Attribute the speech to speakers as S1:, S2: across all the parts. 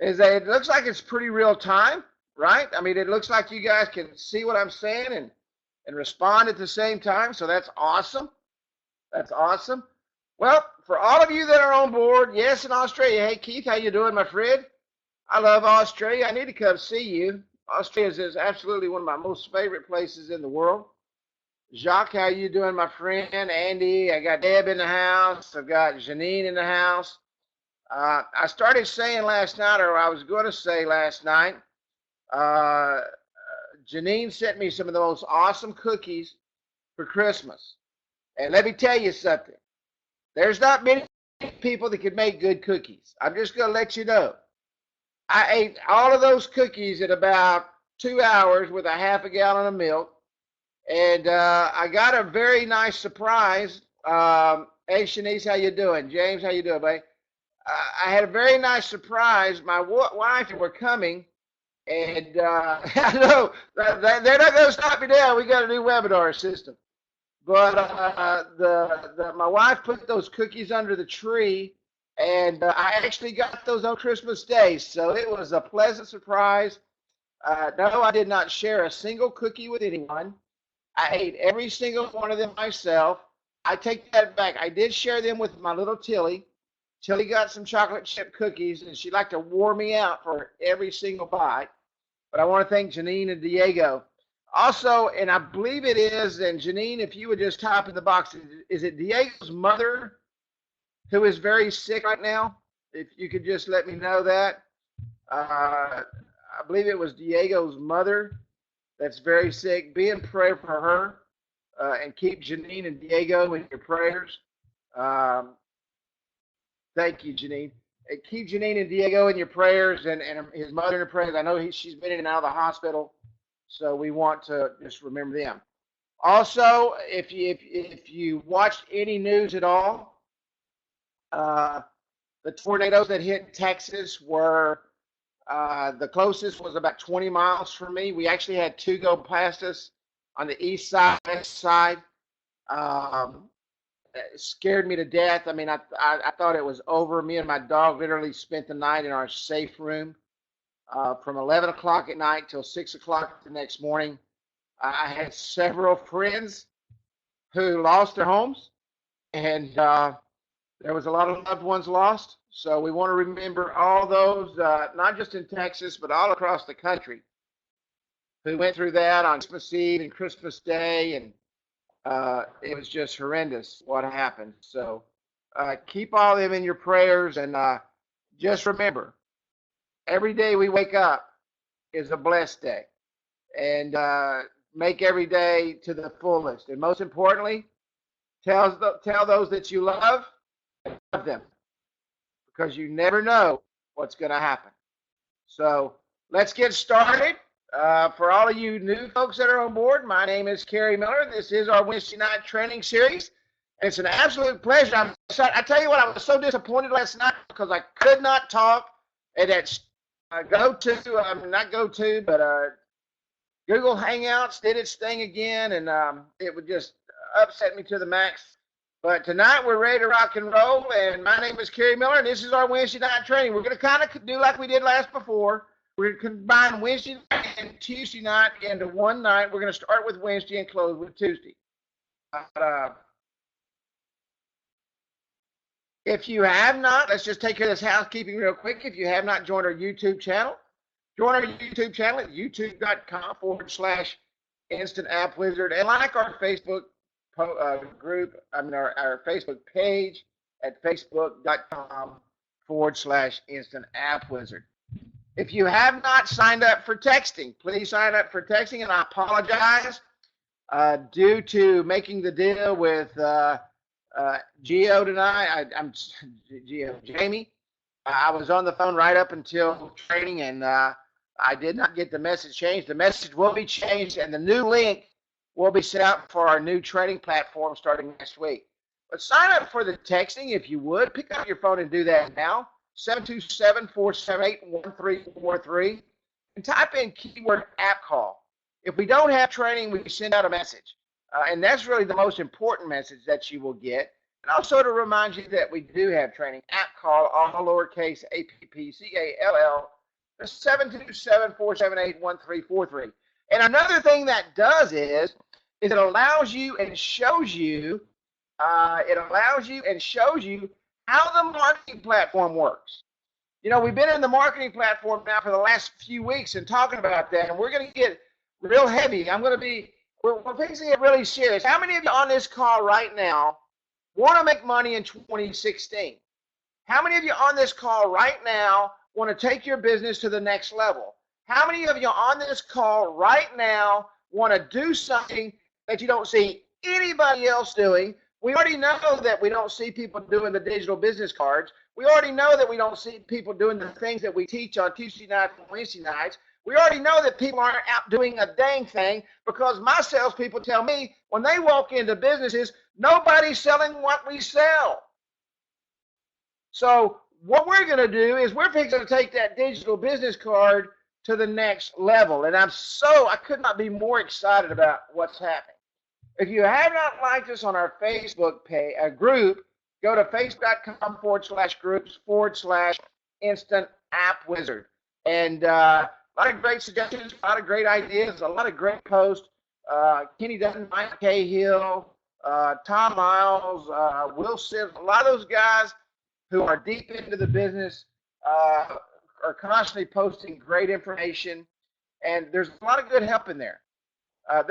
S1: is that it looks like it's pretty real time, right? I mean, it looks like you guys can see what I'm saying and respond at the same time. So that's awesome. That's awesome. Well, for all of you that are on board, yes, in Australia. Hey, Keith, how you doing, my friend? I love Australia. I need to come see you. Australia is absolutely one of my most favorite places in the world. Jacques, how you doing, my friend? Andy, I got Deb in the house. I've got Janine in the house. I started saying last night, or I was going to say last night, uh, Janine sent me some of the most awesome cookies for Christmas. And let me tell you something. There's not many people that can make good cookies. I'm just going to let you know. I ate all of those cookies in about 2 hours with a half a gallon of milk. And I got a very nice surprise. Hey, Shanice, how you doing? James, how you doing, buddy? I had a very nice surprise. My wife and were coming, and I know they're not going to stop me now. We got a new webinar system. But my wife put those cookies under the tree, and I actually got those on Christmas Day. So it was a pleasant surprise. No, I did not share a single cookie with anyone. I ate every single one of them myself. I take that back. I did share them with my little Tilly. Tilly got some chocolate chip cookies, and she liked to wore me out for every single bite. But I want to thank Janine and Diego. Also, and I believe it is, and Janine, if you would just type in the box, is it Diego's mother who is very sick right now? If you could just let me know that. I believe it was Diego's mother that's very sick. Be in prayer for her, and keep Janine and Diego in your prayers. Thank you, Janine. Keep Janine and Diego in your prayers, and his mother in your prayers. I know she's been in and out of the hospital, so we want to just remember them. Also, if you watched any news at all, the tornadoes that hit Texas were the closest was about 20 miles from me. We actually had two go past us on the east side, west side. It scared me to death. I mean, I thought it was over. Me and my dog literally spent the night in our safe room from 11 o'clock at night till 6 o'clock the next morning. I had several friends who lost their homes, and there was a lot of loved ones lost. So we want to remember all those, not just in Texas, but all across the country, who went through that on Christmas Eve and Christmas Day, and it was just horrendous what happened. So keep all of them in your prayers, and just remember, every day we wake up is a blessed day, and make every day to the fullest. And most importantly, tell those that you love them, because you never know what's going to happen. So let's get started. For all of you new folks that are on board, my name is Kerry Miller. This is our Wednesday night training series. And it's an absolute pleasure. I tell you what, I was so disappointed last night because I could not talk at that Google Hangouts did its thing again, and it would just upset me to the max. But tonight we're ready to rock and roll, and my name is Kerry Miller, and this is our Wednesday night training. We're going to kind of do like we did last before. We're going to combine Wednesday night and Tuesday night into one night. We're going to start with Wednesday and close with Tuesday. If you have not, let's just take care of this housekeeping real quick. If you have not joined our YouTube channel, join our YouTube channel at youtube.com/Instant App Wizard, and like our Facebook group, our Facebook page at facebook.com/Instant App Wizard. If you have not signed up for texting, please sign up for texting, and I apologize due to making the deal with Geo tonight. Jamie. I was on the phone right up until training, and I did not get the message changed. The message will be changed, and the new link will be set out for our new training platform starting next week. But sign up for the texting if you would. Pick up your phone and do that now. 727-478-1343, and type in keyword app call. If we don't have training, we send out a message, and that's really the most important message that you will get. And also to remind you that we do have training app call, all lowercase APPCALL, 727-478-1343. And another thing that does is it allows you and shows you, how the marketing platform works. You know, we've been in the marketing platform now for the last few weeks and talking about that, and we're going to get real heavy. We're fixing it really serious. How many of you on this call right now want to make money in 2016? How many of you on this call right now want to take your business to the next level? How many of you on this call right now want to do something that you don't see anybody else doing? We already know that we don't see people doing the digital business cards. We already know that we don't see people doing the things that we teach on Tuesday nights and Wednesday nights. We already know that people aren't out doing a dang thing, because my salespeople tell me when they walk into businesses, nobody's selling what we sell. So what we're going to do is we're fixing to take that digital business card to the next level. And I could not be more excited about what's happening. If you have not liked us on our Facebook page, group, go to facebook.com/groups/instant app wizard. And a lot of great suggestions, a lot of great ideas, a lot of great posts. Kenny Dutton, Mike Cahill, Tom Miles, Will Sims, a lot of those guys who are deep into the business are constantly posting great information. And there's a lot of good help in there.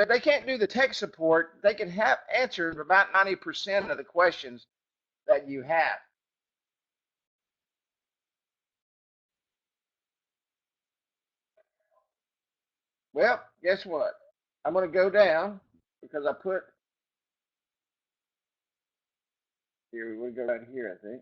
S1: They can't do the tech support. They can have answers about 90% of the questions that you have. Well, guess what? I'm going to go down because I put, here, we go down here, I think.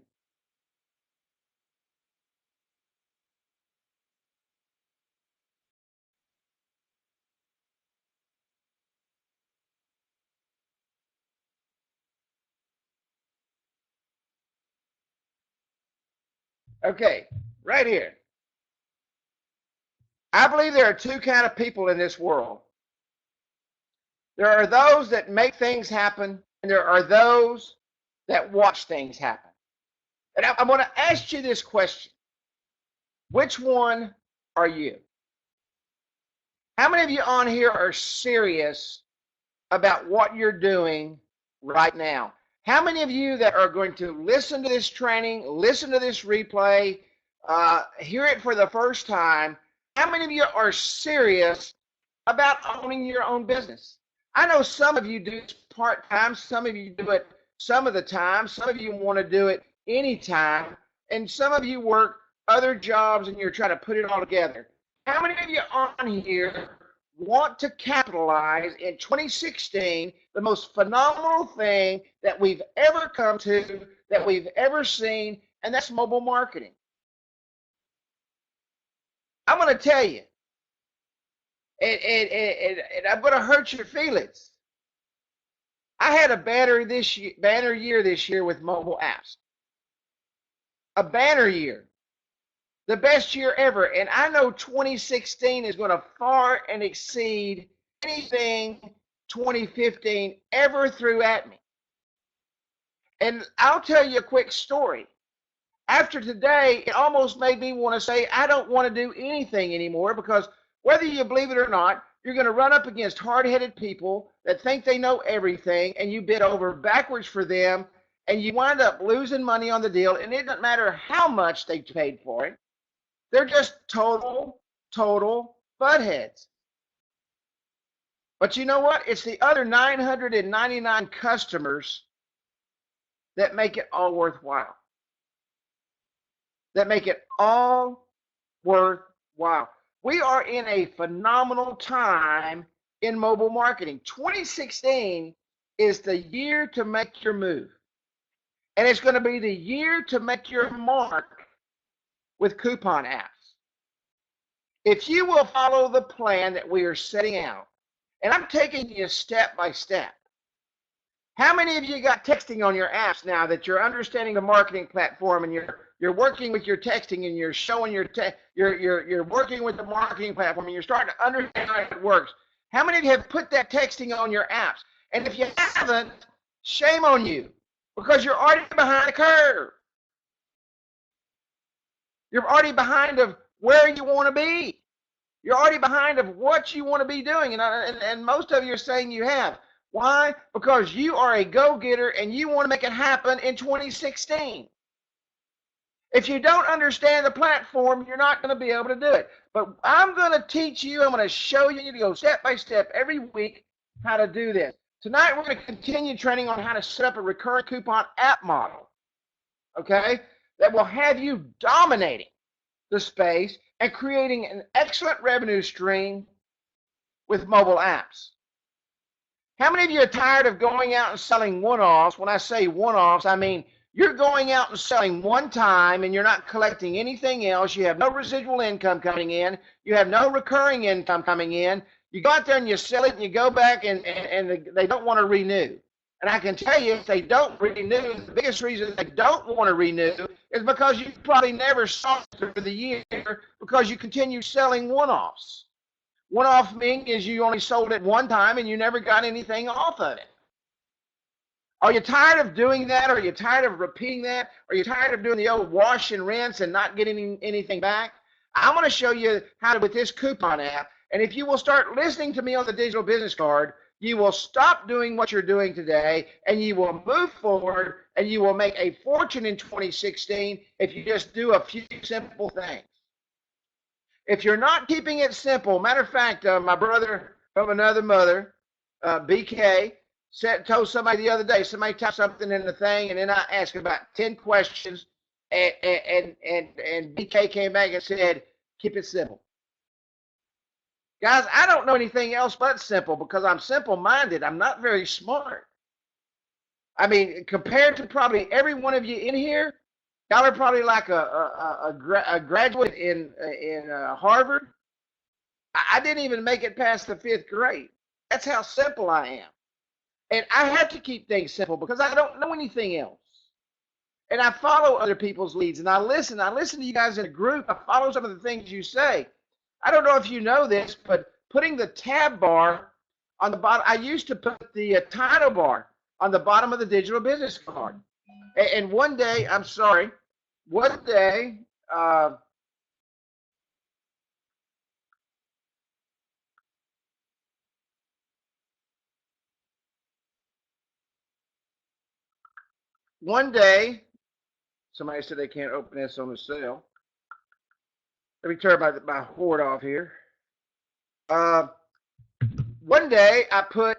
S1: Okay, right here. I believe there are two kinds of people in this world. There are those that make things happen, and there are those that watch things happen. And I'm going to ask you this question. Which one are you? How many of you on here are serious about what you're doing right now? How many of you that are going to listen to this training, listen to this replay, hear it for the first time, how many of you are serious about owning your own business? I know some of you do it part-time, some of you do it some of the time, some of you want to do it anytime, and some of you work other jobs and you're trying to put it all together. How many of you on here want to capitalize in 2016, the most phenomenal thing that we've ever come to, that we've ever seen, and that's mobile marketing? I'm going to tell you, and I'm going to hurt your feelings. I had a banner year this year with mobile apps. A banner year. The best year ever. And I know 2016 is going to far and exceed anything 2015 ever threw at me. And I'll tell you a quick story. After today, it almost made me want to say I don't want to do anything anymore, because whether you believe it or not, you're going to run up against hard-headed people that think they know everything, and you bid over backwards for them, and you wind up losing money on the deal, and it doesn't matter how much they paid for it. They're just total buttheads. But you know what? It's the other 999 customers that make it all worthwhile. That make it all worthwhile. We are in a phenomenal time in mobile marketing. 2016 is the year to make your move. And it's going to be the year to make your mark with coupon apps. If you will follow the plan that we are setting out, and I'm taking you step by step. How many of you got texting on your apps now that you're understanding the marketing platform, and you're working with your texting, and you're showing you're working with the marketing platform, and you're starting to understand how it works? How many of you have put that texting on your apps? And if you haven't, shame on you. because you're already behind the curve. You're already behind of where you want to be. You're already behind of what you want to be doing. And most of you are saying you have. Why? Because you are a go-getter and you want to make it happen in 2016. If you don't understand the platform, you're not going to be able to do it. But I'm going to teach you, I'm going to show you to go step by step every week how to do this. Tonight, we're going to continue training on how to set up a recurring coupon app model, okay, that will have you dominating the space and creating an excellent revenue stream with mobile apps. How many of you are tired of going out and selling one-offs? When I say one-offs, I mean you're going out and selling one time and you're not collecting anything else. You have no residual income coming in. You have no recurring income coming in. You go out there and you sell it and you go back and they don't want to renew. And I can tell you, if they don't renew, the biggest reason they don't want to renew is because you probably never sold through the year because you continue selling one-offs. One-off meaning is you only sold it one time and you never got anything off of it. Are you tired of doing that? Are you tired of repeating that? Are you tired of doing the old wash and rinse and not getting anything back? I'm going to show you how to with this coupon app. And if you will start listening to me on the digital business card, you will stop doing what you're doing today and you will move forward and you will make a fortune in 2016 if you just do a few simple things. If you're not keeping it simple, matter of fact, my brother from another mother, BK, told somebody the other day, somebody typed something in the thing, and then I asked about 10 questions, and BK came back and said, keep it simple. Guys, I don't know anything else but simple because I'm simple-minded. I'm not very smart. I mean, compared to probably every one of you in here, y'all are probably like a graduate in Harvard. I didn't even make it past the 5th grade. That's how simple I am. And I have to keep things simple because I don't know anything else. And I follow other people's leads and I listen to you guys in a group. I follow some of the things you say. I don't know if you know this, but putting the tab bar on the bottom, I used to put the title bar on the bottom of the digital business card. And one day, one day, somebody said they can't open this on the cell. Let me turn my horde off here. One day I put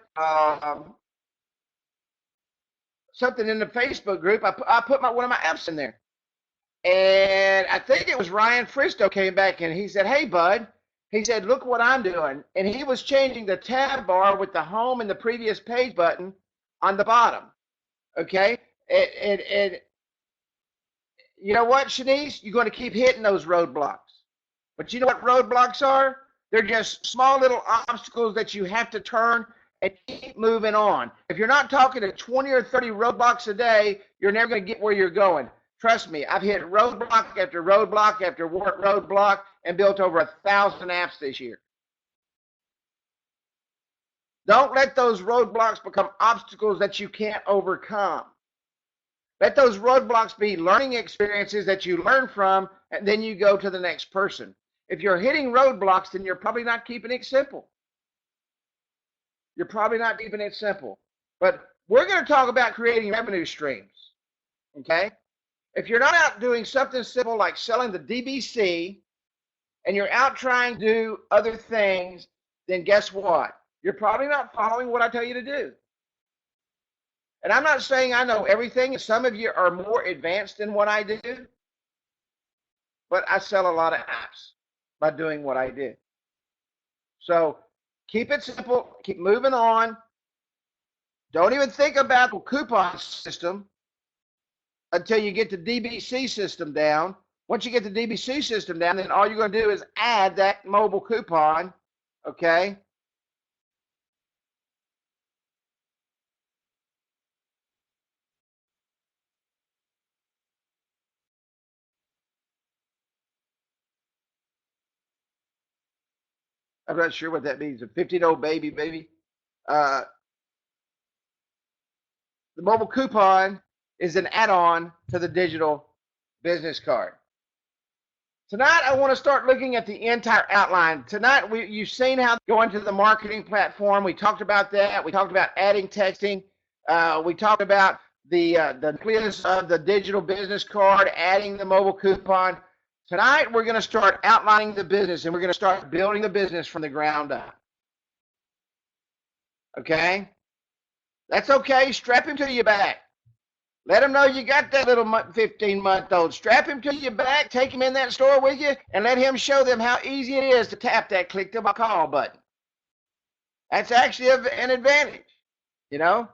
S1: something in the Facebook group. I put one of my apps in there. And I think it was Ryan Fristo came back and he said, hey, bud. He said, look what I'm doing. And he was changing the tab bar with the home and the previous page button on the bottom. Okay? And you know what, Shanice? You're going to keep hitting those roadblocks. But you know what roadblocks are? They're just small little obstacles that you have to turn and keep moving on. If you're not talking to 20 or 30 roadblocks a day, you're never going to get where you're going. Trust me, I've hit roadblock after roadblock after roadblock and built over 1,000 apps this year. Don't let those roadblocks become obstacles that you can't overcome. Let those roadblocks be learning experiences that you learn from, and then you go to the next person. If you're hitting roadblocks, then you're probably not keeping it simple. You're probably not keeping it simple. But we're going to talk about creating revenue streams, okay? If you're not out doing something simple like selling the DBC, and you're out trying to do other things, then guess what? You're probably not following what I tell you to do. And I'm not saying I know everything, and some of you are more advanced than what I do, but I sell a lot of apps by doing what I do. So keep it simple, keep moving on. Don't even think about the coupon system until you get the DBC system down. Once you get the DBC system down, then all you're going to do is add that mobile coupon, okay? I'm not sure what that means. A 15-year-old baby. The mobile coupon is an add-on to the digital business card. Tonight, I want to start looking at the entire outline. Tonight, you've seen how going to the marketing platform. We talked about that. We talked about adding texting. We talked about the nucleus of the digital business card, adding the mobile coupon. Tonight, we're going to start outlining the business, and we're going to start building the business from the ground up. Okay? That's okay. Strap him to your back. Let him know you got that little 15-month-old. Strap him to your back, take him in that store with you, and let him show them how easy it is to tap that click to call button. That's actually an advantage, you know?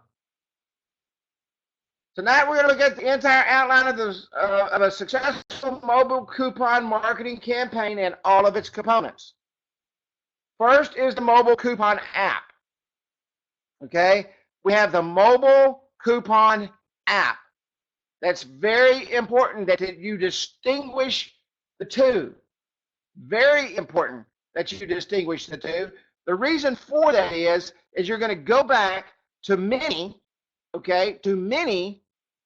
S1: Tonight we're going to look at the entire outline of a successful mobile coupon marketing campaign and all of its components. First is the mobile coupon app. Okay? We have the mobile coupon app. That's very important that you distinguish the two. Very important that you distinguish the two. The reason for that is you're going to go back to many, okay, to many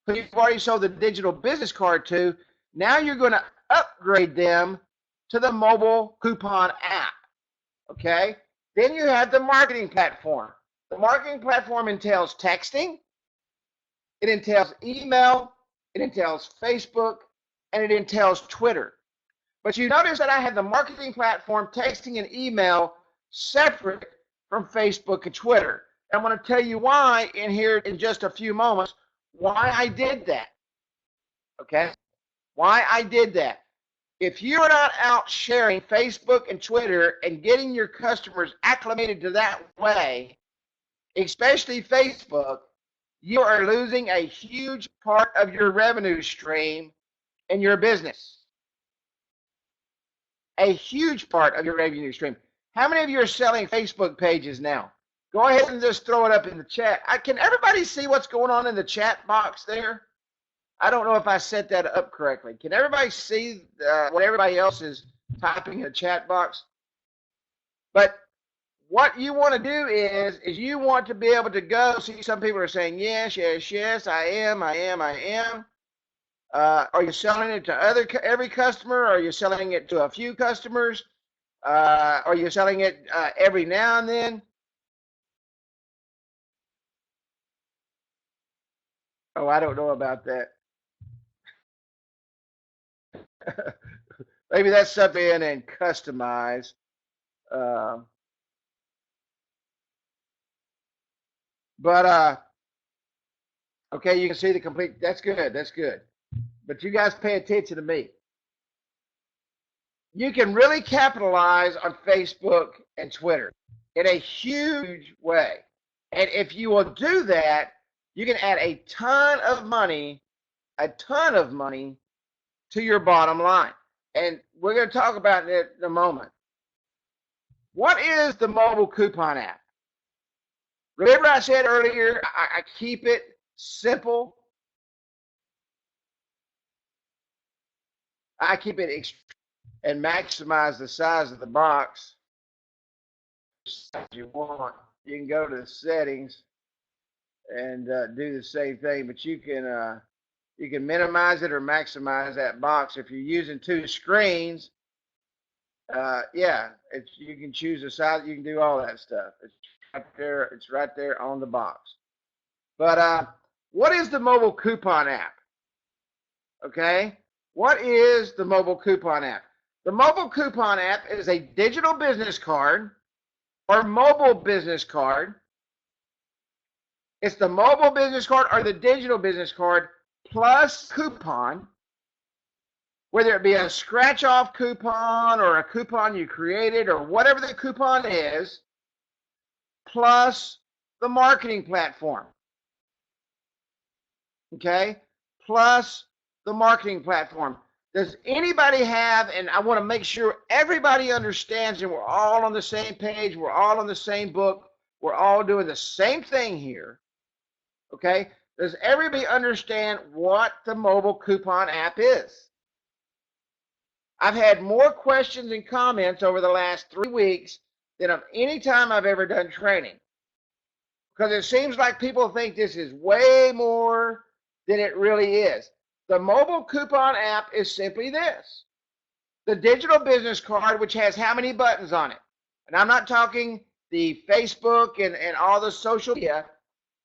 S1: who you've already sold the digital business card to. Now you're going to upgrade them to the mobile coupon app, okay? Then you have the marketing platform. The marketing platform entails texting, it entails email, it entails Facebook, and it entails Twitter. But you notice that I have the marketing platform, texting, and email separate from Facebook and Twitter. I'm going to tell you why in here in just a few moments, why I did that. Okay? Why I did that. If you're not out sharing Facebook and Twitter and getting your customers acclimated to that way, especially Facebook, you are losing a huge part of your revenue stream in your business. A huge part of your revenue stream. How many of you are selling Facebook pages now? Go ahead and just throw it up in the chat. Can everybody see what's going on in the chat box there? I don't know if I set that up correctly. Can everybody see what everybody else is typing in the chat box? But what you want to do is you want to be able to go see. Some people are saying, yes, yes, yes, I am. Are you selling it to every customer? Are you selling it to a few customers? Are you selling it every now and then? Oh, I don't know about that. Maybe that's something and customize. Okay, you can see the complete. That's good. That's good. But you guys pay attention to me. You can really capitalize on Facebook and Twitter in a huge way. And if you will do that, you can add a ton of money to your bottom line. And we're going to talk about it in a moment. What is the mobile coupon app? Remember I said earlier, I keep it simple. I keep it and maximize the size of the box. If you want, you can go to the settings and do the same thing, but you can minimize it or maximize that box. If you're using two screens, yeah, you can choose the size. You can do all that stuff. It's right there. It's right there on the box. But what is the mobile coupon app? Okay, what is the mobile coupon app? The mobile coupon app is a digital business card or mobile business card. It's the mobile business card or the digital business card plus coupon, whether it be a scratch-off coupon or a coupon you created or whatever the coupon is, plus the marketing platform. Okay? Plus the marketing platform. Does anybody have, and I want to make sure everybody understands and we're all on the same page, we're all on the same book, we're all doing the same thing here. Okay? Does everybody understand what the mobile coupon app is? I've had more questions and comments over the last 3 weeks than of any time I've ever done training. Because it seems like people think this is way more than it really is. The mobile coupon app is simply this. The digital business card, which has how many buttons on it? And I'm not talking the Facebook and all the social media.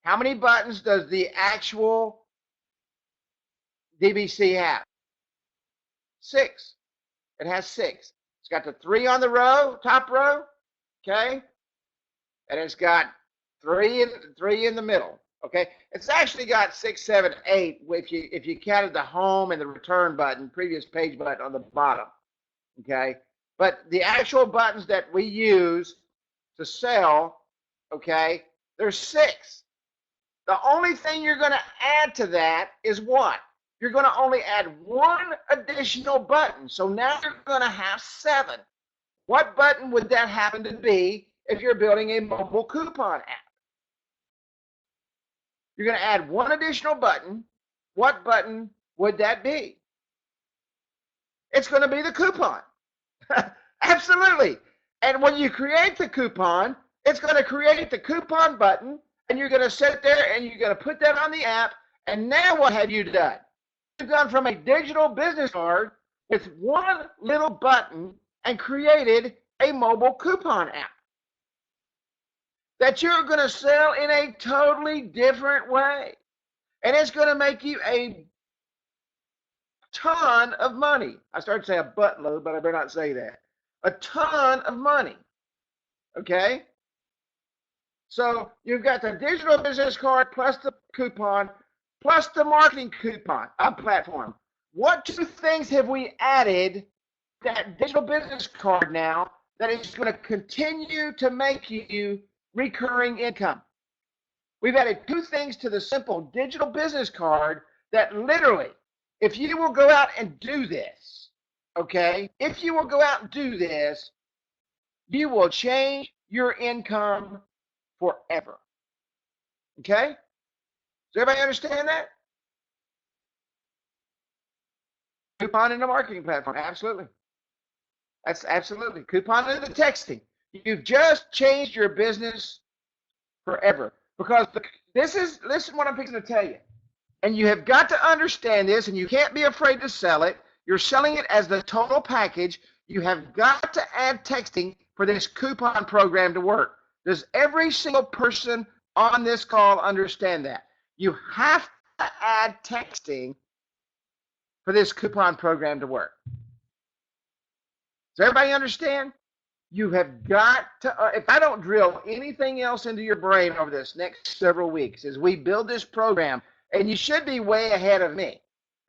S1: How many buttons does the actual DBC have? 6. It has 6. It's got the 3 on the row, top row, okay? And it's got 3 in the middle, okay? It's actually got 6, 7, 8 if you counted the home and the return button, previous page button on the bottom, okay? But the actual buttons that we use to sell, okay, there's 6. The only thing you're going to add to that is 1. You're going to only add 1 additional button. So now you're going to have 7. What button would that happen to be if you're building a mobile coupon app? You're going to add 1 additional button. What button would that be? It's going to be the coupon. Absolutely. And when you create the coupon, it's going to create the coupon button, and you're going to sit there and you're going to put that on the app. And now what have you done? You've gone from a digital business card with 1 little button and created a mobile coupon app that you're going to sell in a totally different way. And it's going to make you a ton of money. I started to say a buttload, but I better not say that. A ton of money. Okay? So you've got the digital business card plus the coupon plus the marketing coupon platform. What 2 things have we added to that digital business card now that is going to continue to make you recurring income? We've added 2 things to the simple digital business card that literally, if you will go out and do this, okay, if you will go out and do this, you will change your income forever. Okay? Does everybody understand that? Coupon in the marketing platform, absolutely. That's absolutely. Coupon in the texting. You've just changed your business forever. Because listen what I'm fixing to tell you. And you have got to understand this, and you can't be afraid to sell it. You're selling it as the total package. You have got to add texting for this coupon program to work. Does every single person on this call understand that? You have to add texting for this coupon program to work. Does everybody understand? You have got to, if I don't drill anything else into your brain over this next several weeks as we build this program, and you should be way ahead of me,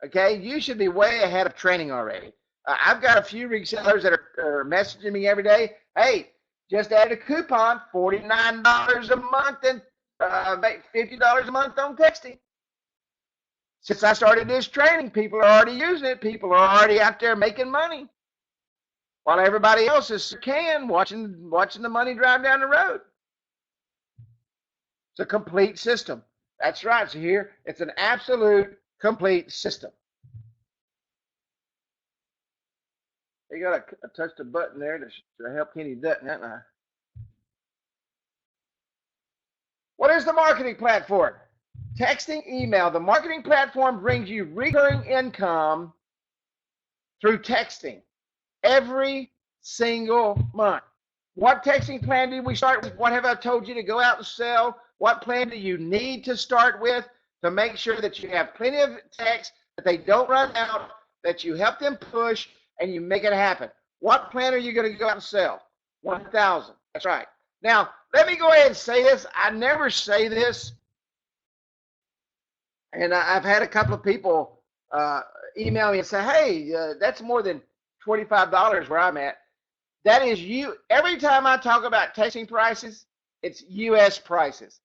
S1: okay? You should be way ahead of training already. I've got a few resellers that are messaging me every day. Hey, just added a coupon, $49 a month and $50 a month on texting. Since I started this training, people are already using it. People are already out there making money, while everybody else is watching the money drive down the road. It's a complete system. That's right. So here, it's an absolute complete system. You got to touch the button there to help Kenny Dutton, haven't I? What is the marketing platform? Texting, email. The marketing platform brings you recurring income through texting every single month. What texting plan did we start with? What have I told you to go out and sell? What plan do you need to start with to make sure that you have plenty of texts, that they don't run out, that you help them push, and you make it happen? What plan are you going to go out and sell? 1,000. That's right. Now, let me go ahead and say this. I never say this, and I've had a couple of people email me and say, hey, that's more than $25 where I'm at. That is you. Every time I talk about texting prices, it's U.S. prices.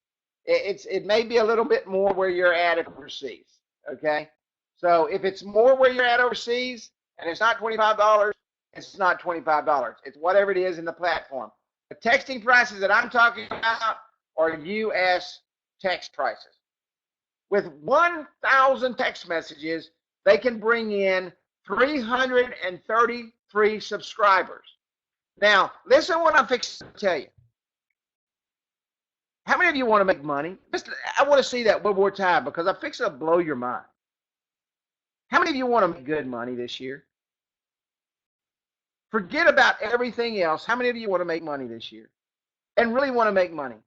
S1: It may be a little bit more where you're at overseas, okay? So if it's more where you're at overseas and it's not $25, it's not $25. It's whatever it is in the platform. The texting prices that I'm talking about are U.S. text prices. With 1,000 text messages, they can bring in 333 subscribers. Now, listen to what I'm fixing to tell you. How many of you want to make money? I want to see that one more time because I'm fixing to blow your mind. How many of you want to make good money this year? Forget about everything else. How many of you want to make money this year and really want to make money?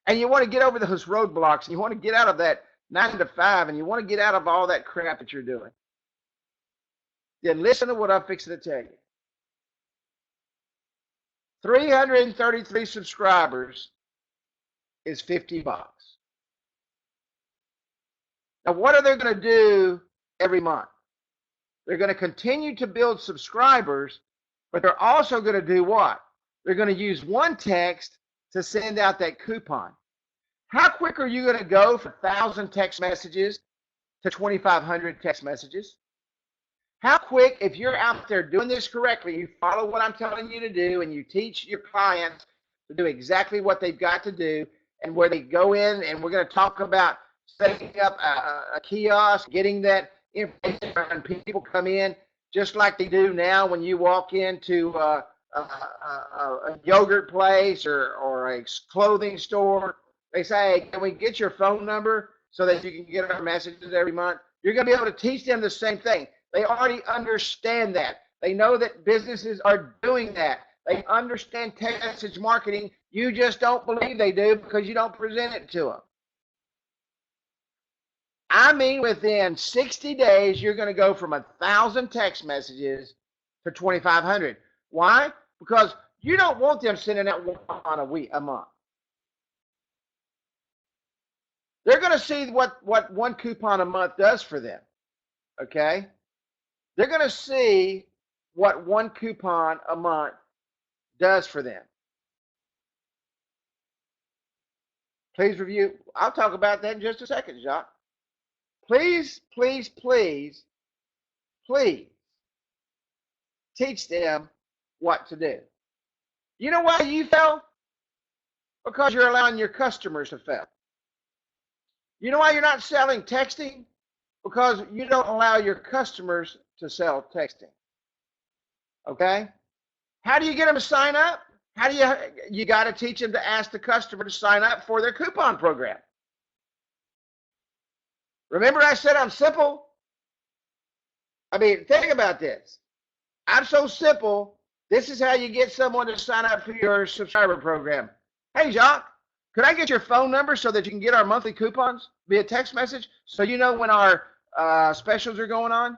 S1: And you want to get over those roadblocks and you want to get out of that 9 to 5 and you want to get out of all that crap that you're doing. Then listen to what I'm fixing to tell you. 333 subscribers is $50. Now, what are they going to do every month? They're going to continue to build subscribers, but they're also going to do what? They're going to use one text to send out that coupon. How quick are you going to go from 1,000 text messages to 2,500 text messages? How quick, if you're out there doing this correctly, you follow what I'm telling you to do, and you teach your clients to do exactly what they've got to do, and where they go in, and we're going to talk about setting up a kiosk, getting that information, and people come in just like they do now when you walk into a yogurt place or a clothing store. They say, hey, can we get your phone number so that you can get our messages every month? You're going to be able to teach them the same thing. They already understand that. They know that businesses are doing that. They understand text message marketing. You just don't believe they do because you don't present it to them. I mean, within 60 days, you're going to go from 1,000 text messages to 2,500. Why? Because you don't want them sending out one a month. They're going to see what one coupon a month does for them. Okay? They're going to see what one coupon a month does for them. Please review. I'll talk about that in just a second, Jacques. Please, please, please, please teach them what to do. You know why you fail? Because you're allowing your customers to fail. You know why you're not selling texting? Because you don't allow your customers to sell texting. Okay? How do you get them to sign up? How do you got to teach them to ask the customer to sign up for their coupon program. Remember I said I'm simple? I mean, think about this. I'm so simple. This is how you get someone to sign up for your subscriber program. Hey, Jacques, could I get your phone number so that you can get our monthly coupons via text message so you know when our specials are going on?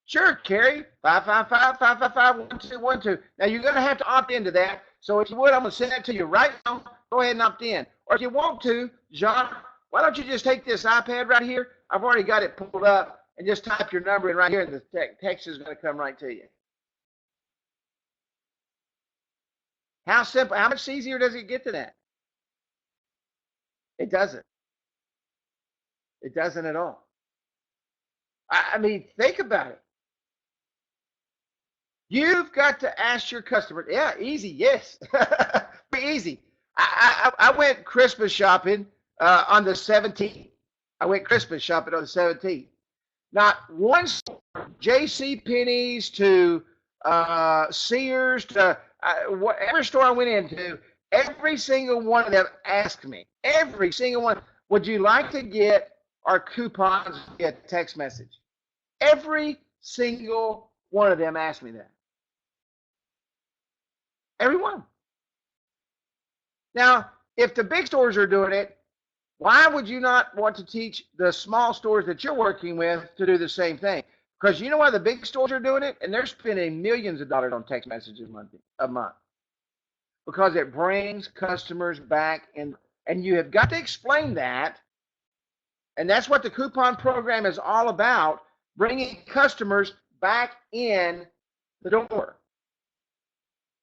S1: Sure, Kerry, 555-555-1212. Now, you're going to have to opt into that. So if you would, I'm going to send that to you right now. Go ahead and opt in. Or if you want to, Jacques, why don't you just take this iPad right here? I've already got it pulled up, and just type your number in right here, and the text is going to come right to you. How simple, how much easier does it get to that? It doesn't. It doesn't at all. I mean, think about it. You've got to ask your customer. Yeah, easy, yes. Be easy. I went Christmas shopping on the 17th. I went Christmas shopping on the 17th. Not one store, JCPenney's to Sears to whatever store I went into, every single one of them asked me, every single one, would you like to get our coupons via text message? Every single one of them asked me that. Every one. Now, if the big stores are doing it, why would you not want to teach the small stores that you're working with to do the same thing? Because you know why the big stores are doing it? And they're spending millions of dollars on text messages a month. Because it brings customers back in. And you have got to explain that. And that's what the coupon program is all about, bringing customers back in the door.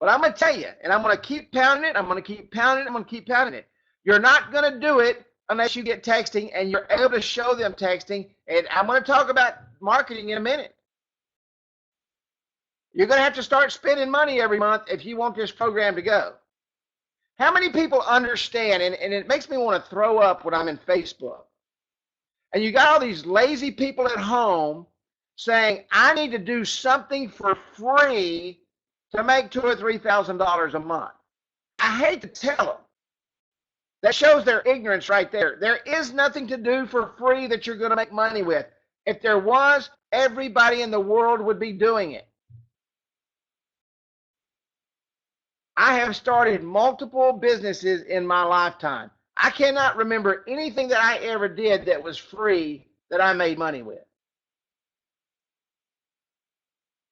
S1: But I'm going to tell you, and I'm going to keep pounding it, I'm going to keep pounding it, I'm going to keep pounding it. You're not going to do it unless you get texting and you're able to show them texting. And I'm going to talk about marketing in a minute. You're going to have to start spending money every month if you want this program to go. How many people understand, and it makes me want to throw up when I'm in Facebook, and you got all these lazy people at home saying, I need to do something for free to make $2,000 or $3,000 a month. I hate to tell them. That shows their ignorance right there. There is nothing to do for free that you're going to make money with. If there was, everybody in the world would be doing it. I have started multiple businesses in my lifetime. I cannot remember anything that I ever did that was free that I made money with.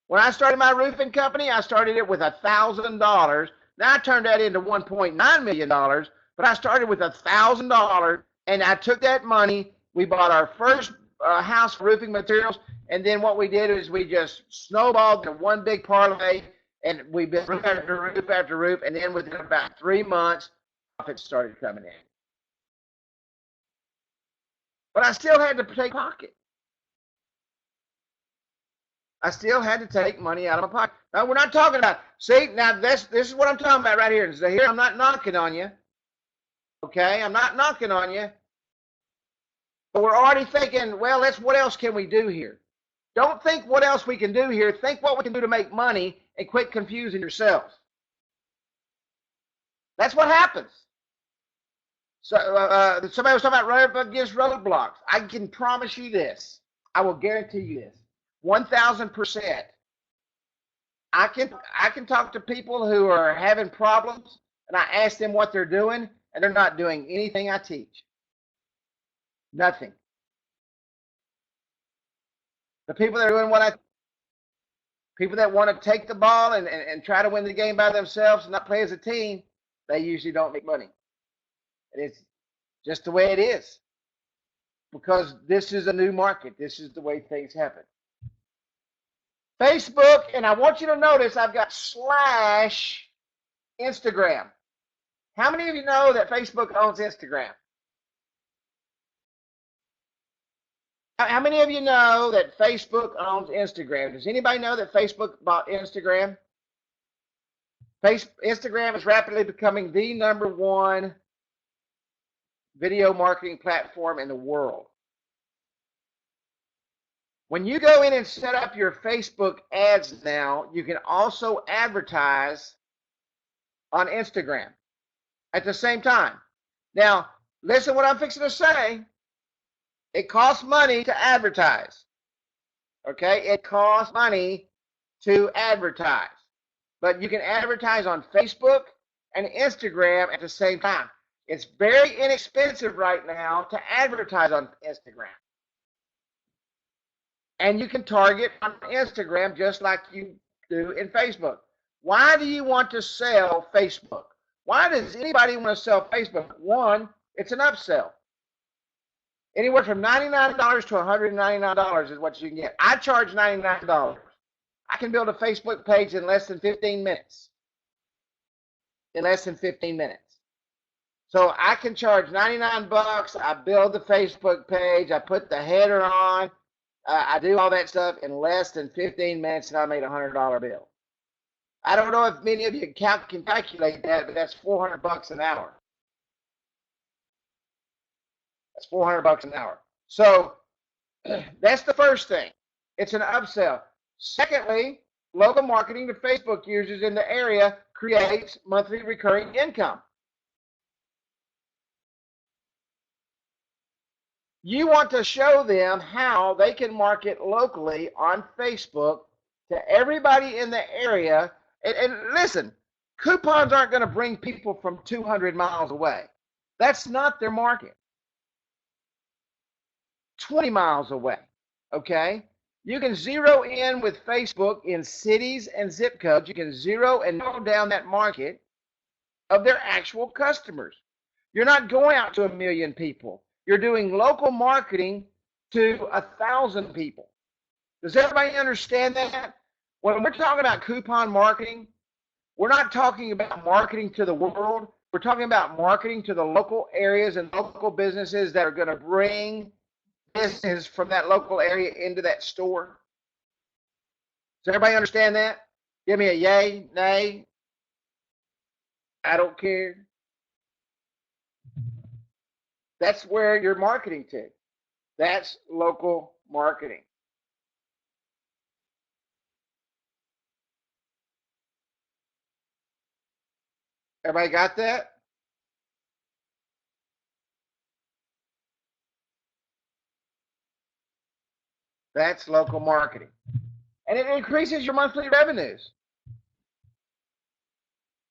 S1: When I started my roofing company, I started it with $1,000. Now I turned that into $1.9 million, but I started with $1,000, and I took that money. We bought our first house roofing materials, and then what we did is we just snowballed into one big parlay, and we built roof after roof, and then within about 3 months, profits started coming in. But I still had to take pocket. I still had to take money out of my pocket. Now, we're not talking about, see, now this is what I'm talking about right here. So here, I'm not knocking on you. Okay, I'm not knocking on you. But we're already thinking, well, what else can we do here? Don't think what else we can do here. Think what we can do to make money and quit confusing yourselves. That's what happens. So somebody was talking about running up against roadblocks. I can promise you this. I will guarantee you this. 1,000%. I can talk to people who are having problems, and I ask them what they're doing, and they're not doing anything I teach. Nothing. The people that are doing people that want to take the ball and try to win the game by themselves and not play as a team, they usually don't make money. And it's just the way it is. Because this is a new market. This is the way things happen. Facebook, and I want you to notice I've got /Instagram. How many of you know that Facebook owns Instagram? How many of you know that Facebook owns Instagram? Does anybody know that Facebook bought Instagram? Instagram is rapidly becoming the #1 video marketing platform in the world. When you go in and set up your Facebook ads now, you can also advertise on Instagram at the same time. Now, listen what I'm fixing to say. It costs money to advertise. Okay? It costs money to advertise. But you can advertise on Facebook and Instagram at the same time. It's very inexpensive right now to advertise on Instagram. And you can target on Instagram just like you do in Facebook. Why do you want to sell Facebook? Why does anybody want to sell Facebook? One, it's an upsell. Anywhere from $99 to $199 is what you can get. I charge $99. I can build a Facebook page in less than 15 minutes. In less than 15 minutes. So I can charge 99 bucks. I build the Facebook page. I put the header on. I do all that stuff in less than 15 minutes, and I made a $100 bill. I don't know if many of you can calculate that, but that's 400 bucks an hour. That's 400 bucks an hour. So that's the first thing. It's an upsell. Secondly, local marketing to Facebook users in the area creates monthly recurring income. You want to show them how they can market locally on Facebook to everybody in the area. And listen, coupons aren't going to bring people from 200 miles away. That's not their market. 20 miles away, okay? You can zero in with Facebook in cities and zip codes. You can zero and narrow down that market of their actual customers. You're not going out to 1 million people. You're doing local marketing to 1,000 people. Does everybody understand that? When we're talking about coupon marketing, we're not talking about marketing to the world. We're talking about marketing to the local areas and local businesses that are going to bring business from that local area into that store. Does everybody understand that? Give me a yay, nay. I don't care. That's where you're marketing to. That's local marketing. Everybody got that? That's local marketing. And it increases your monthly revenues.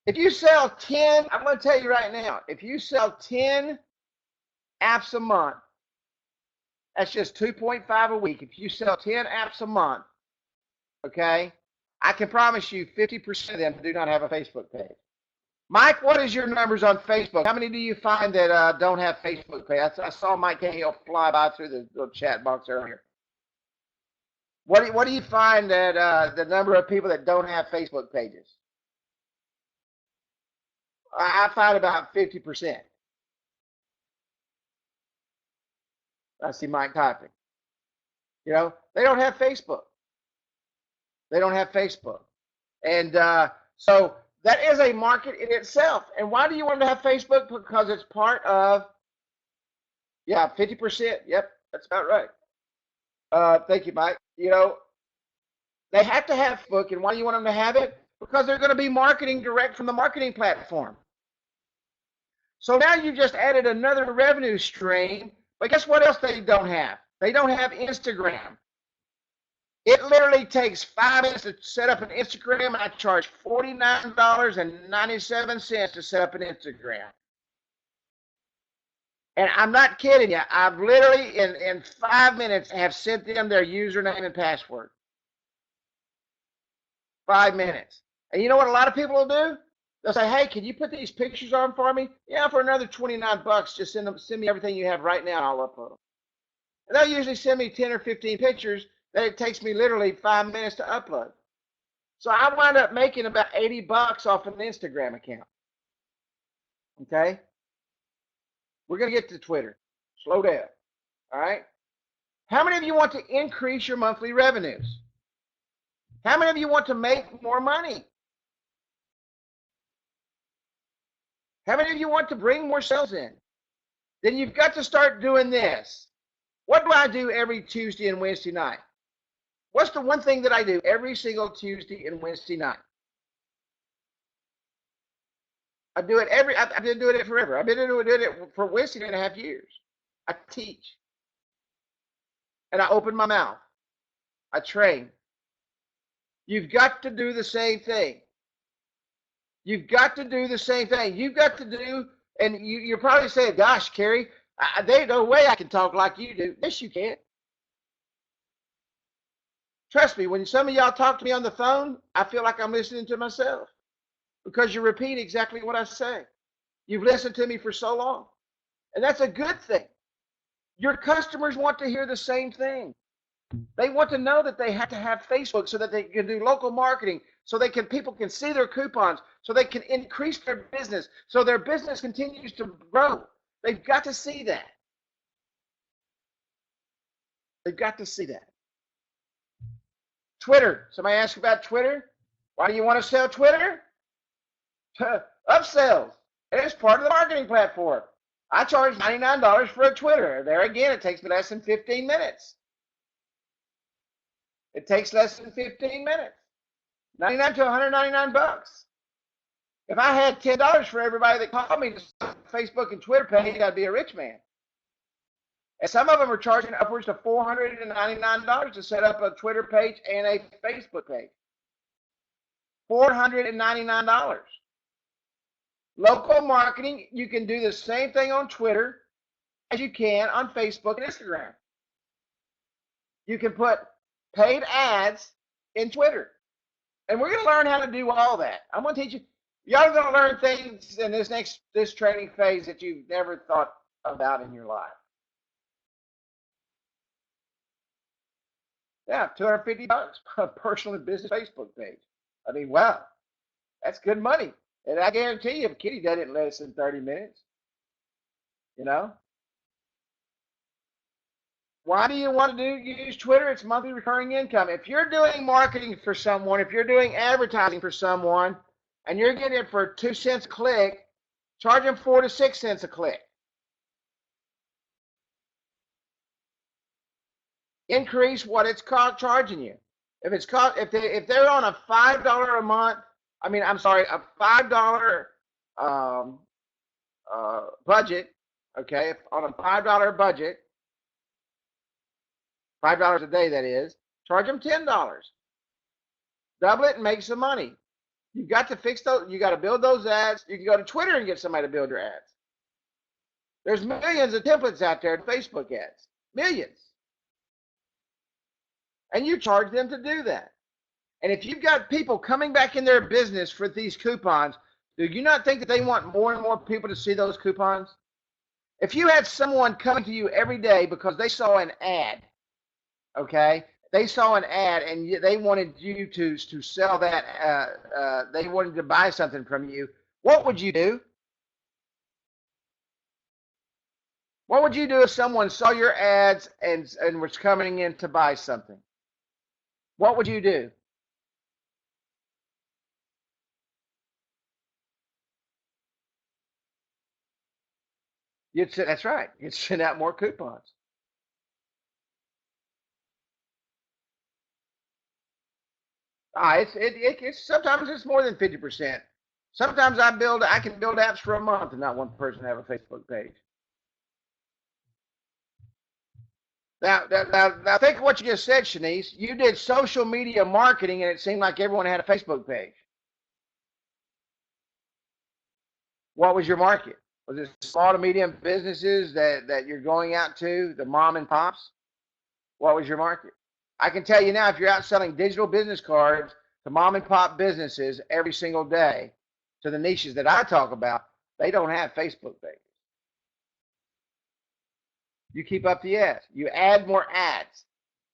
S1: If you sell 10, I'm going to tell you right now, if you sell 10 apps a month, that's just 2.5 a week. If you sell 10 apps a month, okay, I can promise you 50% of them do not have a Facebook page. Mike, what is your numbers on Facebook? How many do you find that don't have Facebook page? I saw Mike Cahill fly by through the little chat box earlier. What do you find that the number of people that don't have Facebook pages? I find about 50%. I see Mike typing. You know, they don't have Facebook. They don't have Facebook. And so that is a market in itself. And why do you want to have Facebook? Because it's part of, yeah, 50%. Yep, that's about right. Thank you, Mike. You know, they have to have Facebook. And why do you want them to have it? Because they're going to be marketing direct from the marketing platform. So now you just added another revenue stream. But guess what else they don't have? They don't have Instagram. It literally takes 5 minutes to set up an Instagram, and I charge $49.97 to set up an Instagram. And I'm not kidding you. I've literally, in 5 minutes, have sent them their username and password. 5 minutes. And you know what a lot of people will do? They'll say, hey, can you put these pictures on for me? Yeah, for another 29 bucks, just send me everything you have right now, and I'll upload them. And they'll usually send me 10 or 15 pictures that it takes me literally 5 minutes to upload. So I wind up making about 80 bucks off an Instagram account. Okay? We're going to get to Twitter. Slow down. All right? How many of you want to increase your monthly revenues? How many of you want to make more money? How many of you want to bring more sales in? Then you've got to start doing this. What do I do every Tuesday and Wednesday night? What's the one thing that I do every single Tuesday and Wednesday night? I do it I've been doing it forever. I've been doing it for Wednesday 2.5 years. I teach. And I open my mouth. I train. You've got to do the same thing. You've got to do the same thing. You've got to do, and you're probably saying, gosh, Kerry, there's no way I can talk like you do. Yes, you can. Trust me, when some of y'all talk to me on the phone, I feel like I'm listening to myself because you repeat exactly what I say. You've listened to me for so long, and that's a good thing. Your customers want to hear the same thing. They want to know that they have to have Facebook so that they can do local marketing, so people can see their coupons, so they can increase their business, so their business continues to grow. They've got to see that. They've got to see that. Twitter. Somebody asked about Twitter. Why do you want to sell Twitter? Upsells. It's part of the marketing platform. I charge $99 for a Twitter. There again, it takes me less than 15 minutes. It takes less than 15 minutes. 99 to 199 bucks. If I had $10 for everybody that called me to Facebook and Twitter page, I'd be a rich man. And some of them are charging upwards of $499 to set up a Twitter page and a Facebook page. $499. Local marketing, you can do the same thing on Twitter as you can on Facebook and Instagram. You can put paid ads in Twitter. And we're going to learn how to do all that. I'm going to teach you. Y'all are going to learn things in this training phase that you've never thought about in your life. Yeah, $250 per personal and business Facebook page. I mean, wow, that's good money. And I guarantee you, if Kitty does it in less than 30 minutes, you know. Why do you want to use Twitter? It's monthly recurring income. If you're doing marketing for someone, if you're doing advertising for someone, and you're getting it for 2 cents a click, charge them 4 to 6 cents a click. Increase what it's charging you. If they're on a $5 a month, a $5 um, budget, okay, on a $5 budget, $5 a day that is, charge them $10. Double it and make some money. You've got to fix those. You got to build those ads. You can go to Twitter and get somebody to build your ads. There's millions of templates out there in Facebook ads, millions. And you charge them to do that. And if you've got people coming back in their business for these coupons, do you not think that they want more and more people to see those coupons? If you had someone coming to you every day because they saw an ad, okay, they saw an ad and they wanted you to sell that, they wanted to buy something from you, what would you do? What would you do if someone saw your ads and was coming in to buy something? What would you do? That's right. You'd send out more coupons. It's sometimes it's more than 50%. Sometimes I can build apps for a month and not one person have a Facebook page. Now think of what you just said, Shanice. You did social media marketing and it seemed like everyone had a Facebook page. What was your market? Was it small to medium businesses that you're going out to, the mom and pops? What was your market? I can tell you now, if you're out selling digital business cards to mom and pop businesses every single day, to the niches that I talk about, they don't have Facebook pages. You keep up the ads. You add more ads.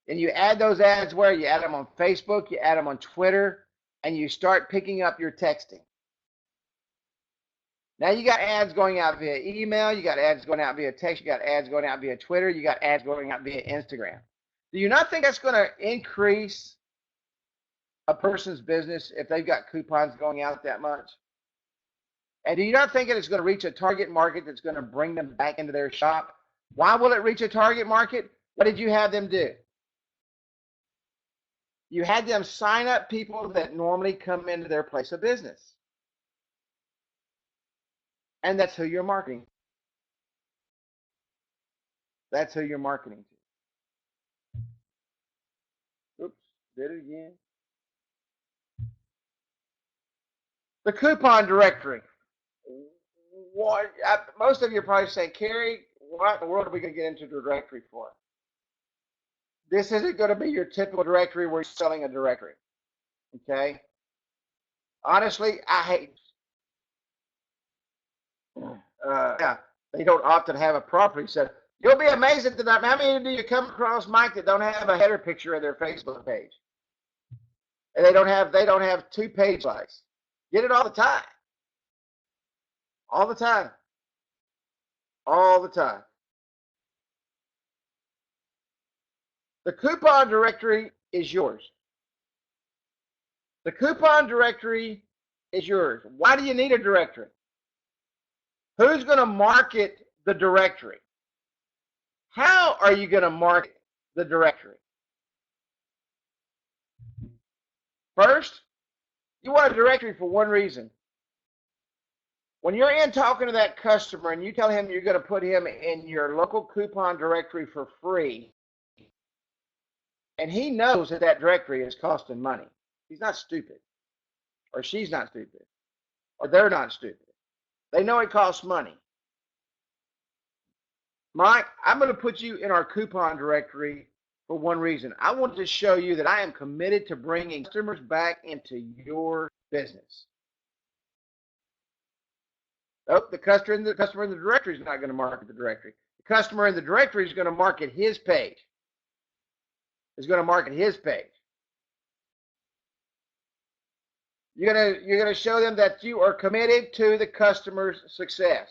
S1: And you add those ads where? You add them on Facebook, you add them on Twitter, and you start picking up your texting. Now you got ads going out via email, you got ads going out via text, you got ads going out via Twitter, you got ads going out via Instagram. Do you not think that's going to increase a person's business if they've got coupons going out that much? And do you not think that it's going to reach a target market that's going to bring them back into their shop? Why will it reach a target market? What did you have them do? You had them sign up people that normally come into their place of business. And that's who you're marketing. That's who you're marketing to. Oops, did it again. The coupon directory. Most of you are probably saying, Kerry, what in the world are we going to get into the directory for? This isn't going to be your typical directory where you're selling a directory. Okay? Honestly, I hate. They don't often have a property set. You'll be amazed at the how many do you come across, Mike, that don't have a header picture of their Facebook page, and they don't have 2 page likes. Get it all the time, all the time, all the time. The coupon directory is yours. The coupon directory is yours. Why do you need a directory? Who's going to market the directory? How are you going to market the directory? First, you want a directory for one reason. When you're in talking to that customer and you tell him you're going to put him in your local coupon directory for free, and he knows that that directory is costing money. He's not stupid, or she's not stupid, or they're not stupid. They know it costs money. Mike, I'm going to put you in our coupon directory for one reason. I want to show you that I am committed to bringing customers back into your business. Oh, the customer in the directory is not going to market the directory. The customer in the directory is going to market his page. Is going to market his page. You're going to show them that you are committed to the customer's success.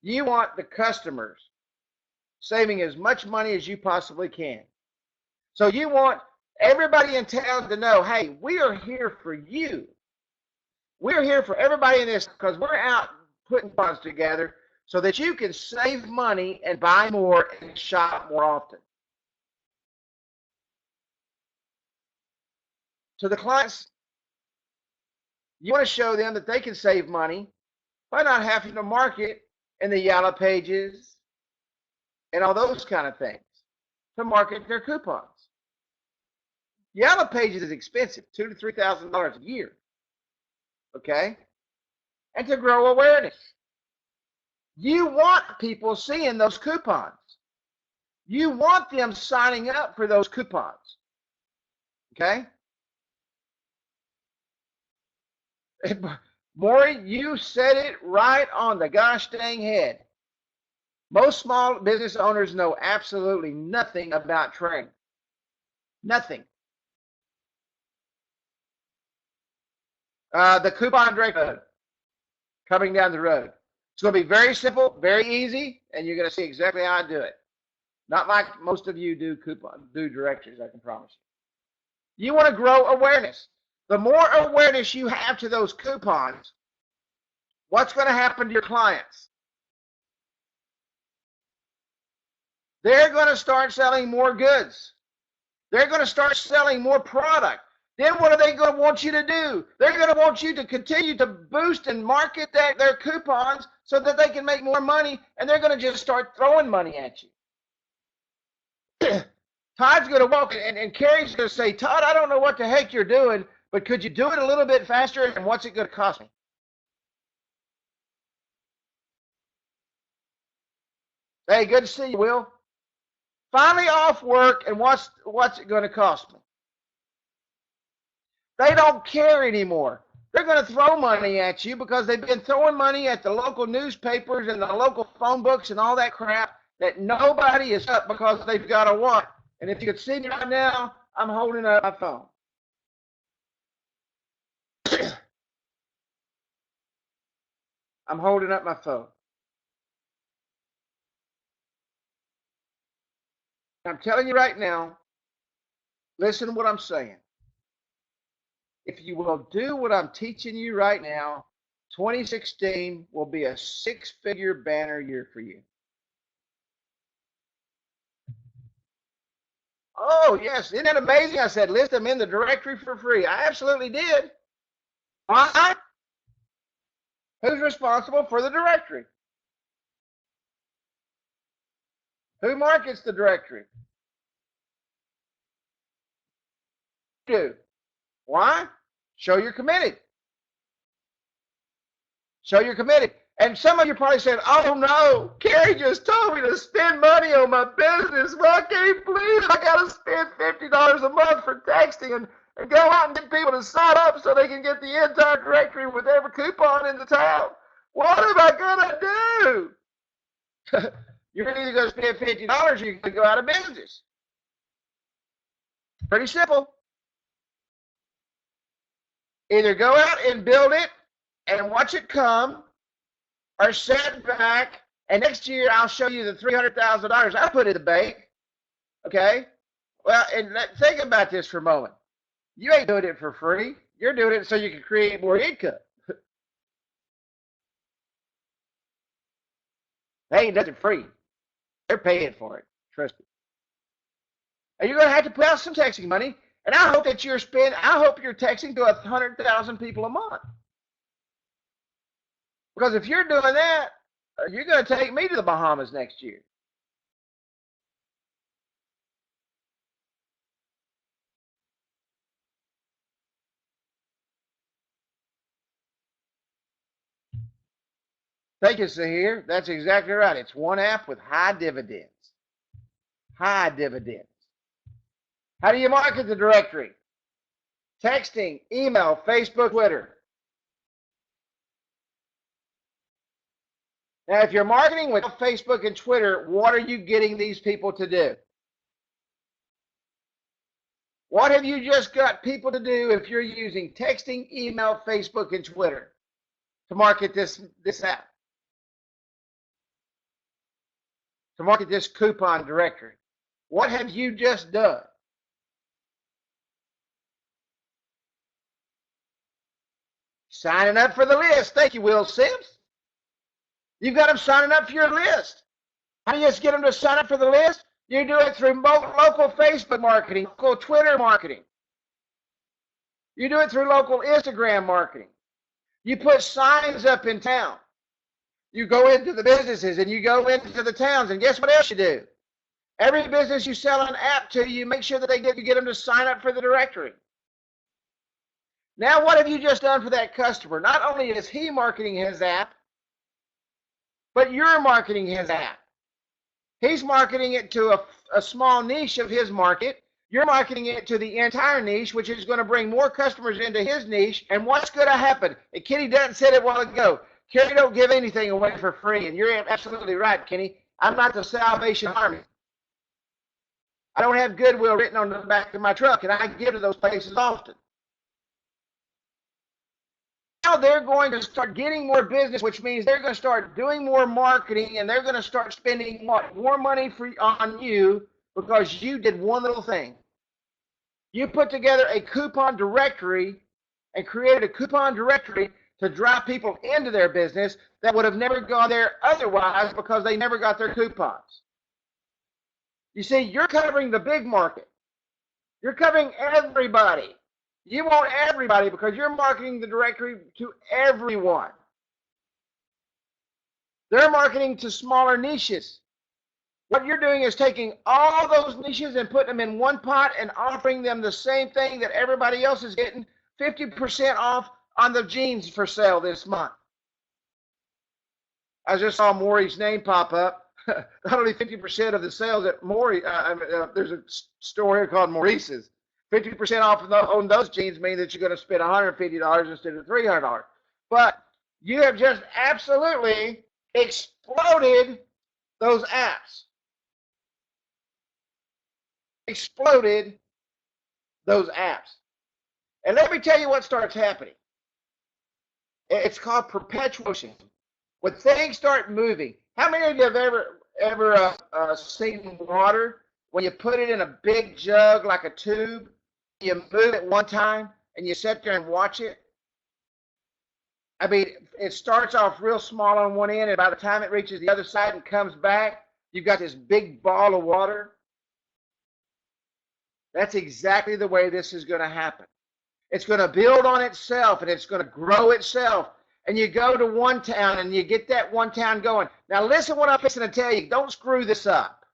S1: You want the customers saving as much money as you possibly can. So you want everybody in town to know, hey, we are here for you. We're here for everybody in this because we're out putting funds together so that you can save money and buy more and shop more often. To the clients, You want to show them that they can save money by not having to market in the Yellow Pages and all those kind of things to market their coupons. Yellow Pages is expensive, $2,000 to $3,000 a year. Okay? And to grow awareness. You want people seeing those coupons. You want them signing up for those coupons. Okay? Maury, you said it right on the gosh dang head. Most small business owners know absolutely nothing about training. Nothing. The coupon direct code coming down the road. It's going to be very simple, very easy, and you're going to see exactly how I do it. Not like most of you do directories, I can promise you. You want to grow awareness. The more awareness you have to those coupons, what's going to happen to your clients? They're going to start selling more goods. They're going to start selling more product. Then what are they going to want you to do? They're going to want you to continue to boost and market their coupons so that they can make more money, and they're going to just start throwing money at you. Todd's going to walk in, and Kerry's going to say, Todd, I don't know what the heck you're doing, but could you do it a little bit faster, and what's it going to cost me? Hey, good to see you, Will. Finally off work, and what's it going to cost me? They don't care anymore. They're going to throw money at you because they've been throwing money at the local newspapers and the local phone books and all that crap that nobody is up because they've got a what? And if you could see me right now, I'm holding up my phone. I'm holding up my phone. I'm telling you right now, listen to what I'm saying. If you will do what I'm teaching you right now, 2016 will be a six-figure banner year for you. Oh, yes. Isn't that amazing? I said, list them in the directory for free. I absolutely did. Why? Who's responsible for the directory? Who markets the directory? You. Why? Show you're committed. Show you're committed. And some of you probably said, oh no, Kerry just told me to spend money on my business. Well, I can't believe I got to spend $50 a month for texting and go out and get people to sign up so they can get the entire directory with every coupon in the town. What am I going to do? You're either going to spend $50 or you're going to go out of business. Pretty simple. Either go out and build it and watch it come, or set back, and next year I'll show you the $300,000 I put in the bank. Okay? Well, and think about this for a moment. You ain't doing it for free. You're doing it so you can create more income. They ain't nothing free. They're paying for it. Trust me. And you're going to have to put out some texting money. And I hope that you're texting to 100,000 people a month. Because if you're doing that, you're going to take me to the Bahamas next year. Thank you, Sahir. That's exactly right. It's one app with high dividends. High dividends. How do you market the directory? Texting, email, Facebook, Twitter. Now, if you're marketing with Facebook and Twitter, what are you getting these people to do? What have you just got people to do if you're using texting, email, Facebook, and Twitter to market this app? To market this coupon directory? What have you just done? Signing up for the list. Thank you, Will Sims. You've got them signing up for your list. How do you just get them to sign up for the list? You do it through local Facebook marketing, local Twitter marketing. You do it through local Instagram marketing. You put signs up in town. You go into the businesses and you go into the towns, and guess what else you do? Every business you sell an app to, you make sure that you get them to sign up for the directory. Now, what have you just done for that customer? Not only is he marketing his app, but you're marketing his app. He's marketing it to a small niche of his market. You're marketing it to the entire niche, which is going to bring more customers into his niche. And what's going to happen? And Kenny Dutton said it a while ago. Kerry don't give anything away for free. And you're absolutely right, Kenny. I'm not the Salvation Army. I don't have goodwill written on the back of my truck, and I give to those places often. Now they're going to start getting more business, which means they're going to start doing more marketing, and they're going to start spending more money on you because you did one little thing. You put together a coupon directory and created a coupon directory to drive people into their business that would have never gone there otherwise because they never got their coupons. You see, you're covering the big market. You're covering everybody. You want everybody because you're marketing the directory to everyone. They're marketing to smaller niches. What you're doing is taking all those niches and putting them in one pot and offering them the same thing that everybody else is getting, 50% off on the jeans for sale this month. I just saw Maury's name pop up. Not only 50% of the sales at Maury, there's a store here called Maurice's. 50% off on those jeans means that you're going to spend $150 instead of $300. But you have just absolutely exploded those apps. Exploded those apps. And let me tell you what starts happening. It's called perpetual motion. When things start moving, how many of you have ever seen water when you put it in a big jug like a tube? You move it one time and you sit there and watch it. I mean, it starts off real small on one end, and by the time it reaches the other side and comes back, you've got this big ball of water. That's exactly the way this is going to happen. It's going to build on itself and it's going to grow itself. And you go to one town and you get that one town going. Now listen what I'm fixing to tell you. Don't screw this up.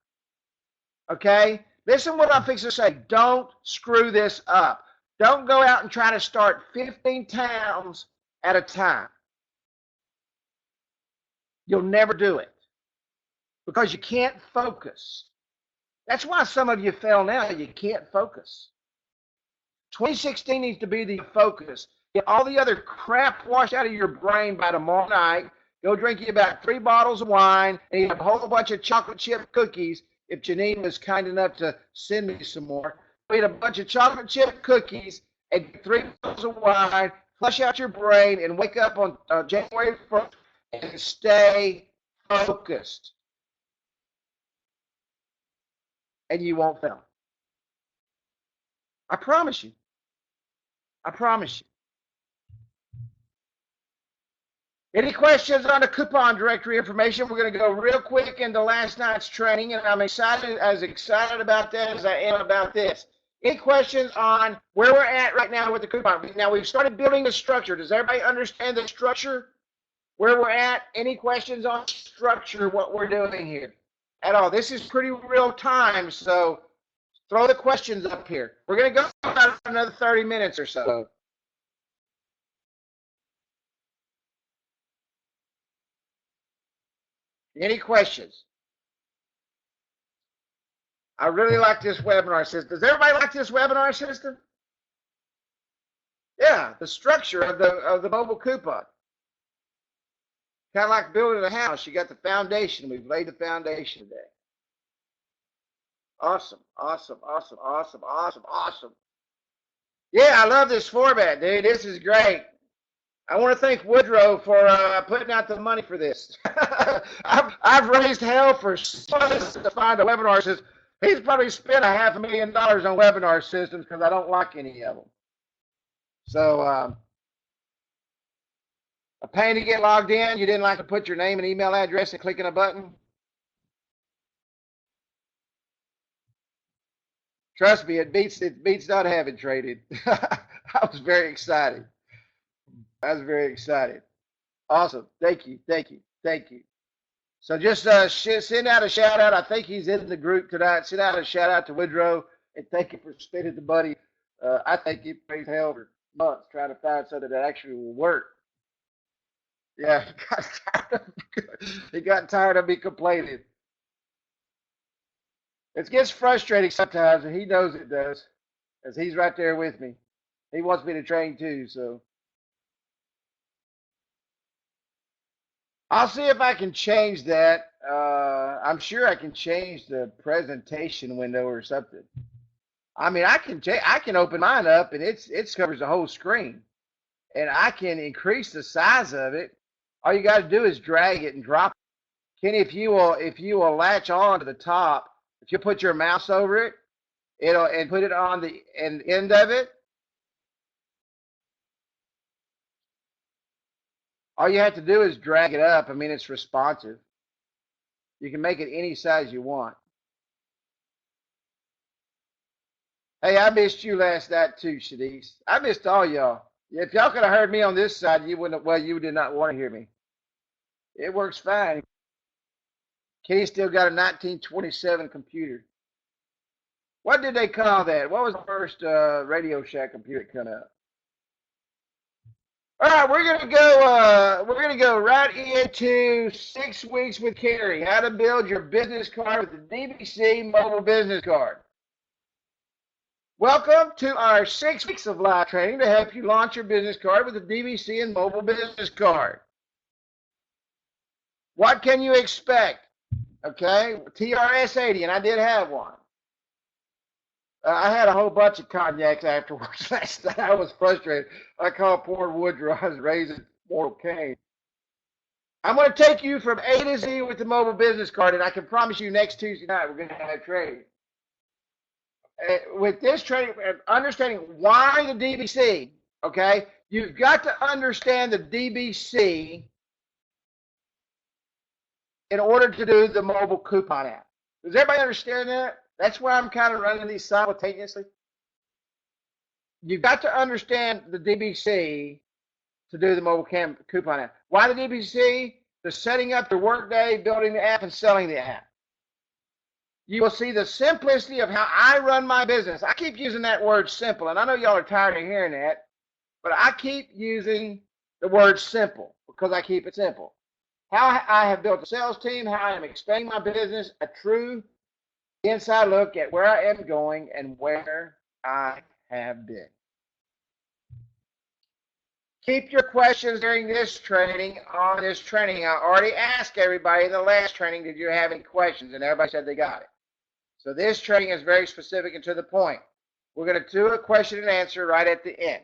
S1: Okay? Listen what I'm fixing to say. Don't screw this up. Don't go out and try to start 15 towns at a time. You'll never do it because you can't focus. That's why some of you fail now. You can't focus. 2016 needs to be the focus. Get all the other crap washed out of your brain by tomorrow night. Go drink you about 3 bottles of wine and eat a whole bunch of chocolate chip cookies. If Janine was kind enough to send me some more, eat a bunch of chocolate chip cookies and 3 bottles of wine, flush out your brain, and wake up on January 1st and stay focused. And you won't fail. I promise you. I promise you. Any questions on the coupon directory information? We're going to go real quick into last night's training, and I'm as excited about that as I am about this. Any questions on where we're at right now with the coupon? Now, we've started building the structure. Does everybody understand the structure? Where we're at? Any questions on structure, what we're doing here at all? This is pretty real time, so throw the questions up here. We're going to go about another 30 minutes or so. Any questions? I really like this webinar system. Does everybody like this webinar system? Yeah, the structure of the mobile coupon. Kind of like building a house. You got the foundation. We've laid the foundation today. Awesome, awesome, awesome, awesome, awesome, awesome. Yeah, I love this format, dude. This is great. I want to thank Woodrow for putting out the money for this. I've raised hell for months to find a webinar system. He's probably spent $500,000 on webinar systems because I don't like any of them. So a pain to get logged in. You didn't like to put your name and email address and clicking a button. Trust me, it beats not having traded. I was very excited. I was very excited. Awesome. Thank you. Thank you. Thank you. So just send out a shout out. I think he's in the group tonight. Send out a shout out to Woodrow and thank you for spending the money. I think he pays hell for months trying to find something that actually will work. Yeah, he got tired of me complaining. It gets frustrating sometimes, and he knows it does, as he's right there with me. He wants me to train too, so I'll see if I can change that. I'm sure I can change the presentation window or something. I mean, I can open mine up, and it covers the whole screen, and I can increase the size of it. All you got to do is drag it and drop it. Kenny, if you will latch on to the top, if you put your mouse over it, it'll and put it on the end of it. All you have to do is drag it up. I mean, it's responsive. You can make it any size you want. Hey, I missed you last night too, Shanice. I missed all y'all. If y'all could have heard me on this side, you wouldn't. Well, you did not want to hear me. It works fine. Kenny still got a 1927 computer. What did they call that? What was the first Radio Shack computer that come out? All right, we're gonna go right into 6 weeks with Kerry. How to build your business card with the DBC mobile business card. Welcome to our 6 weeks of live training to help you launch your business card with the DBC and mobile business card. What can you expect? Okay, TRS 80, and I did have one. I had a whole bunch of cognacs afterwards last night. I was frustrated. I called poor Woodrow. I was raising mortal cane. I'm going to take you from A to Z with the mobile business card, and I can promise you next Tuesday night we're going to have training. With this training, understanding why the DBC, okay? You've got to understand the DBC in order to do the mobile coupon app. Does everybody understand that? That's why I'm kind of running these simultaneously. You've got to understand the DBC to do the mobile coupon app. Why the DBC? The setting up the workday, building the app, and selling the app. You will see the simplicity of how I run my business. I keep using that word simple, and I know y'all are tired of hearing that, but I keep using the word simple because I keep it simple. How I have built a sales team, how I am expanding my business, a true inside look at where I am going and where I have been. Keep your questions during this training on this training. I already asked everybody in the last training, did you have any questions? And everybody said they got it. So this training is very specific and to the point. We're going to do a question and answer right at the end.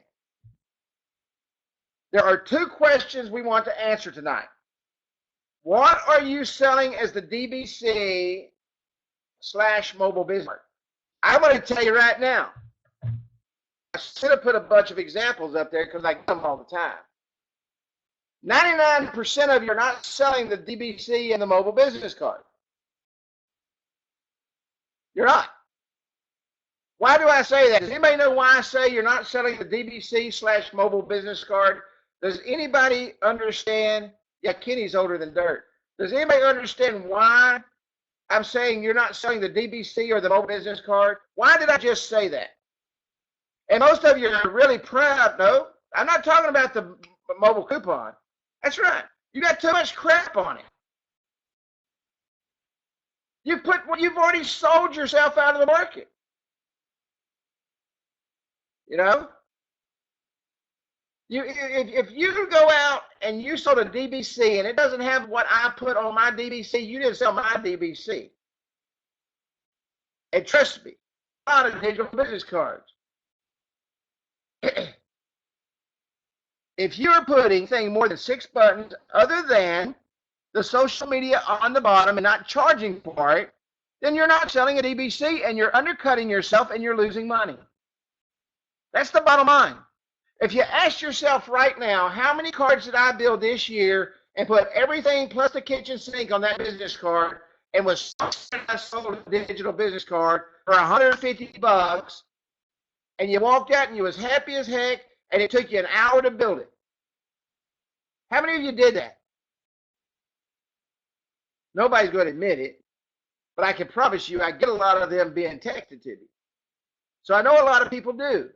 S1: There are 2 questions we want to answer tonight. What are you selling as the DBC / mobile business? I'm going to tell you right now. I should have put a bunch of examples up there because I get them all the time. 99% of you are not selling the DBC and the mobile business card. You're not. Why do I say that? Does anybody know why I say you're not selling the DBC / mobile business card? Does anybody understand? Yeah, Kenny's older than dirt. Does anybody understand why I'm saying you're not selling the DBC or the mobile business card? Why did I just say that? And most of you are really proud. No, I'm not talking about the mobile coupon. That's right. You got too much crap on it. You've already sold yourself out of the market. You know? If you go out and you sold a DBC and it doesn't have what I put on my DBC, you didn't sell my DBC. And trust me, a lot of digital business cards. If you're putting more than 6 buttons other than the social media on the bottom and not charging for it, then you're not selling a DBC and you're undercutting yourself and you're losing money. That's the bottom line. If you ask yourself right now, how many cards did I build this year and put everything plus the kitchen sink on that business card and was sold a digital business card for $150 and you walked out and you was happy as heck and it took you an hour to build it. How many of you did that? Nobody's going to admit it, but I can promise you I get a lot of them being texted to me. So I know a lot of people do.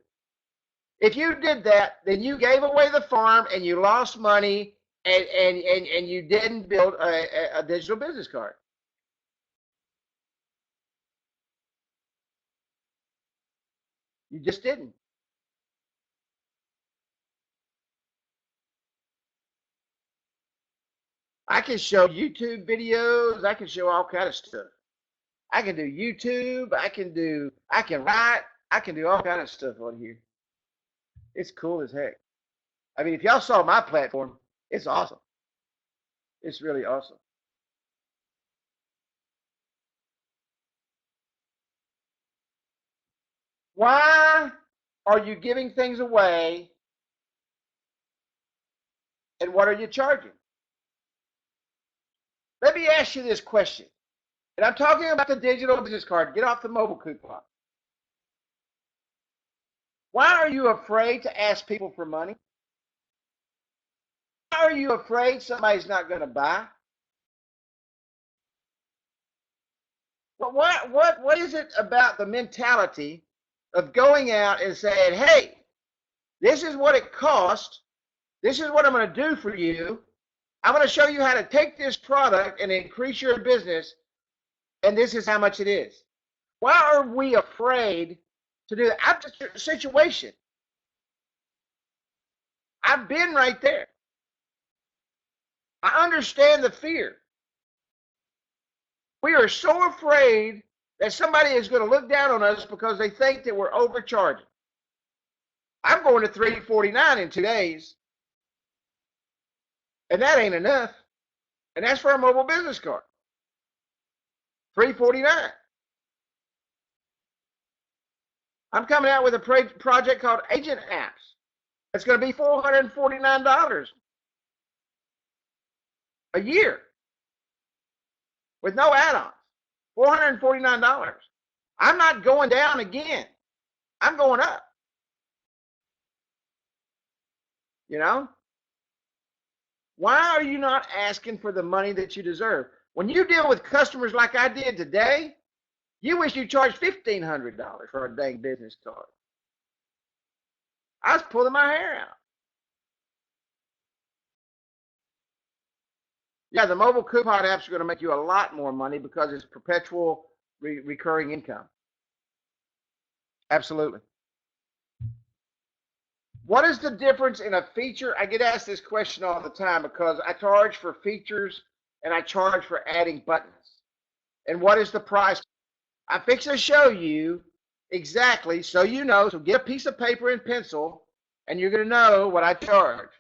S1: If you did that, then you gave away the farm and you lost money and you didn't build a digital business card. You just didn't. I can show YouTube videos. I can show all kind of stuff. I can do YouTube. I can write. I can do all kind of stuff on here. It's cool as heck. I mean, if y'all saw my platform, it's awesome. It's really awesome. Why are you giving things away and what are you charging? Let me ask you this question. And I'm talking about the digital business card. Get off the mobile coupon. Why are you afraid to ask people for money? Why are you afraid somebody's not going to buy? But what is it about the mentality of going out and saying, hey, this is what it costs. This is what I'm going to do for you. I'm going to show you how to take this product and increase your business, and this is how much it is. Why are we afraid to do that? I'm just a situation. I've been right there. I understand the fear. We are so afraid that somebody is going to look down on us because they think that we're overcharging. I'm going to $349 in 2 days. And that ain't enough. And that's for a mobile business card. $349. I'm coming out with a project called Agent Apps. It's going to be $449 a year with no add-ons. $449. I'm not going down again. I'm going up. You know? Why are you not asking for the money that you deserve? When you deal with customers like I did today, you wish you charged $1,500 for a dang business card. I was pulling my hair out. Yeah, the mobile coupon apps are going to make you a lot more money because it's perpetual recurring income. Absolutely. What is the difference in a feature? I get asked this question all the time because I charge for features and I charge for adding buttons. And what is the price? I'm fixing to show you exactly so you know. So get a piece of paper and pencil and you're going to know what I charge.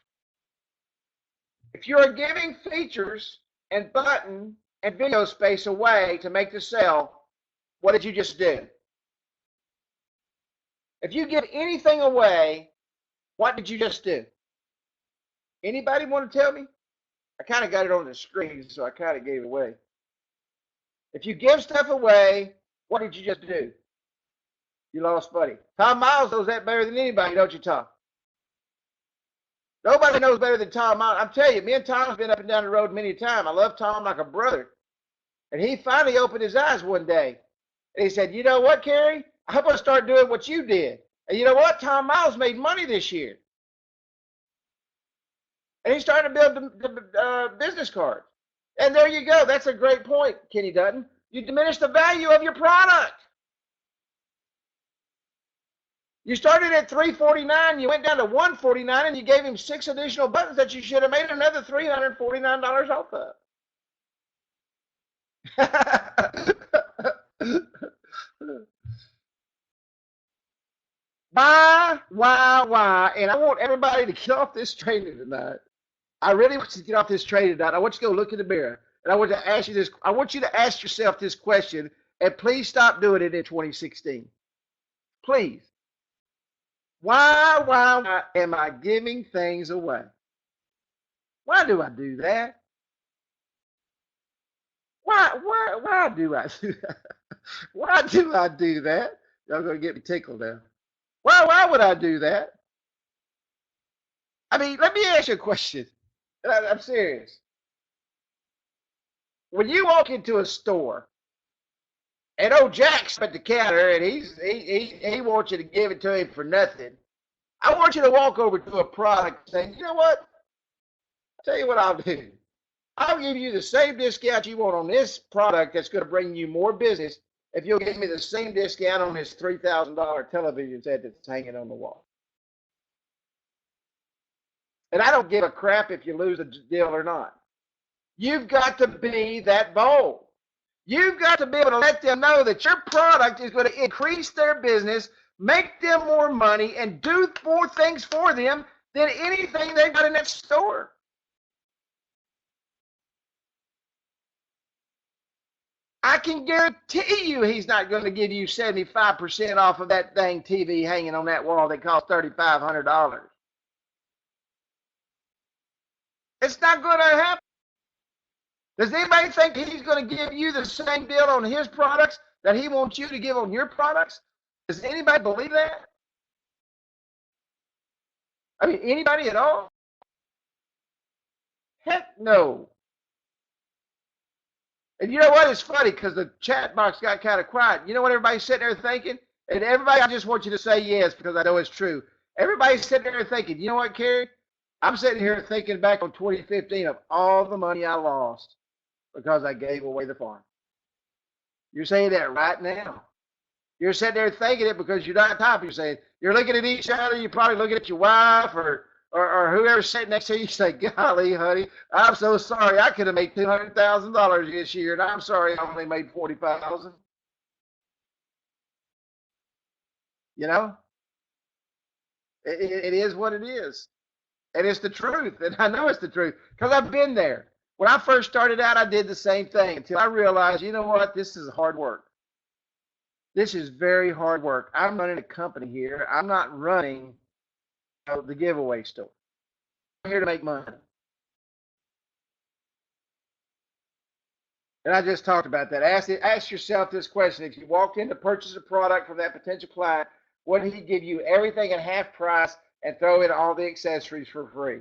S1: If you're giving features and button and video space away to make the sale, what did you just do? If you give anything away, what did you just do? Anybody want to tell me? I kind of got it on the screen, so I kind of gave it away. If you give stuff away, what did you just do? You lost money. Tom Miles knows that better than anybody, don't you, Tom? Nobody knows better than Tom Miles. I'm telling you, me and Tom have been up and down the road many times. I love Tom like a brother. And he finally opened his eyes one day. And he said, you know what, Kerry? I'm going to start doing what you did. And you know what? Tom Miles made money this year. And he started to build the business cards. And there you go. That's a great point, Kenny Dutton. You diminish the value of your product. You started at $349, you went down to $149, and you gave him 6 additional buttons that you should have made another $349 off of. Why? And I want everybody to get off this training tonight. I really want you to get off this training tonight. I want you to go look in the mirror. And I want to ask you this. I want you to ask yourself this question, and please stop doing it in 2016. Please. Why am I giving things away? Why do I do that? Why do I do that? Why do I do that? Y'all gonna get me tickled now. Why would I do that? I mean, let me ask you a question. I'm serious. When you walk into a store and old Jack's at the counter and he wants you to give it to him for nothing, I want you to walk over to a product and say, you know what? I'll tell you what I'll do. I'll give you the same discount you want on this product that's going to bring you more business if you'll give me the same discount on this $3,000 television set that's hanging on the wall. And I don't give a crap if you lose a deal or not. You've got to be that bold. You've got to be able to let them know that your product is going to increase their business, make them more money, and do more things for them than anything they've got in that store. I can guarantee you he's not going to give you 75% off of that dang TV hanging on that wall that costs $3,500. It's not going to happen. Does anybody think he's going to give you the same deal on his products that he wants you to give on your products? Does anybody believe that? I mean, anybody at all? Heck no. And you know what? It's funny because the chat box got kind of quiet. You know what everybody's sitting there thinking? And everybody, I just want you to say yes because I know it's true. Everybody's sitting there thinking, you know what, Kerry? I'm sitting here thinking back on 2015 of all the money I lost because I gave away the farm. You're saying that right now. You're sitting there thinking it because you're not top. You're saying, you're looking at each other. You're probably looking at your wife or whoever's sitting next to you. You say, golly, honey, I'm so sorry. I could have made $200,000 this year, and I'm sorry I only made $45,000. You know, it is what it is. And it's the truth. And I know it's the truth because I've been there. When I first started out, I did the same thing until I realized, you know what? This is hard work. This is very hard work. I'm running a company here. I'm not running the giveaway store. I'm here to make money. And I just talked about that. Ask yourself this question. If you walked in to purchase a product from that potential client, would he give you everything at half price and throw in all the accessories for free?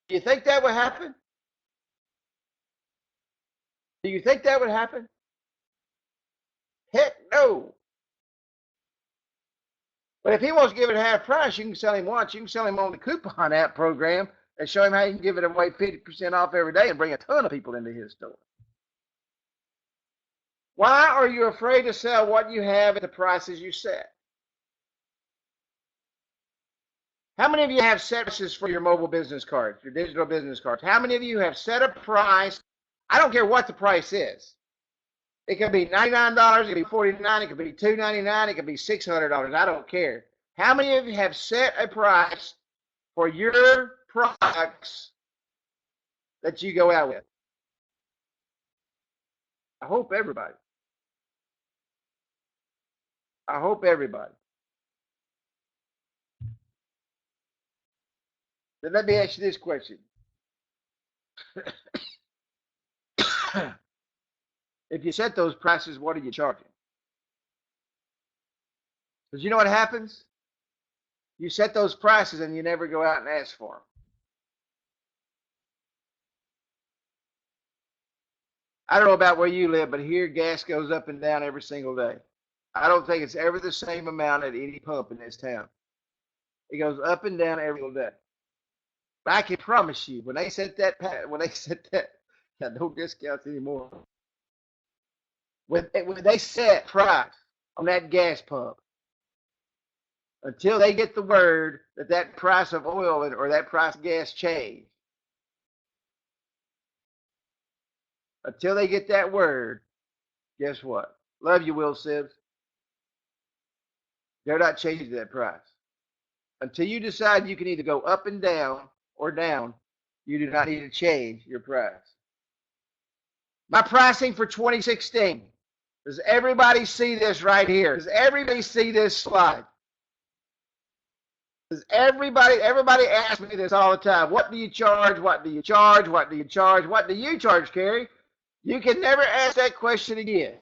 S1: Do you think that would happen? Do you think that would happen? Heck no. But if he wants to give it half price, you can sell him once. You can sell him on the coupon app program and show him how you can give it away 50% off every day and bring a ton of people into his store. Why are you afraid to sell what you have at the prices you set? How many of you have set prices for your mobile business cards, your digital business cards? How many of you have set a price? I don't care what the price is. It could be $99, it could be $49, it could be $299, it could be $600. I don't care. How many of you have set a price for your products that you go out with? I hope everybody. I hope everybody. Then let me ask you this question. If you set those prices, what are you charging? Because you know what happens? You set those prices and you never go out and ask for them. I don't know about where you live, but here gas goes up and down every single day. I don't think it's ever the same amount at any pump in this town. It goes up and down every single day. But I can promise you, when they set that, no discounts anymore. When they set price on that gas pump, until they get the word that price of oil or that price of gas changed, until they get that word, guess what? Love you, Will Sibbs. They're not changing that price. Until you decide you can either go up and down or down, you do not need to change your price. My pricing for 2016. Does everybody see this right here? Does everybody see this slide? Does everybody asks me this all the time. What do you charge? What do you charge? What do you charge? What do you charge, Kerry? You can never ask that question again.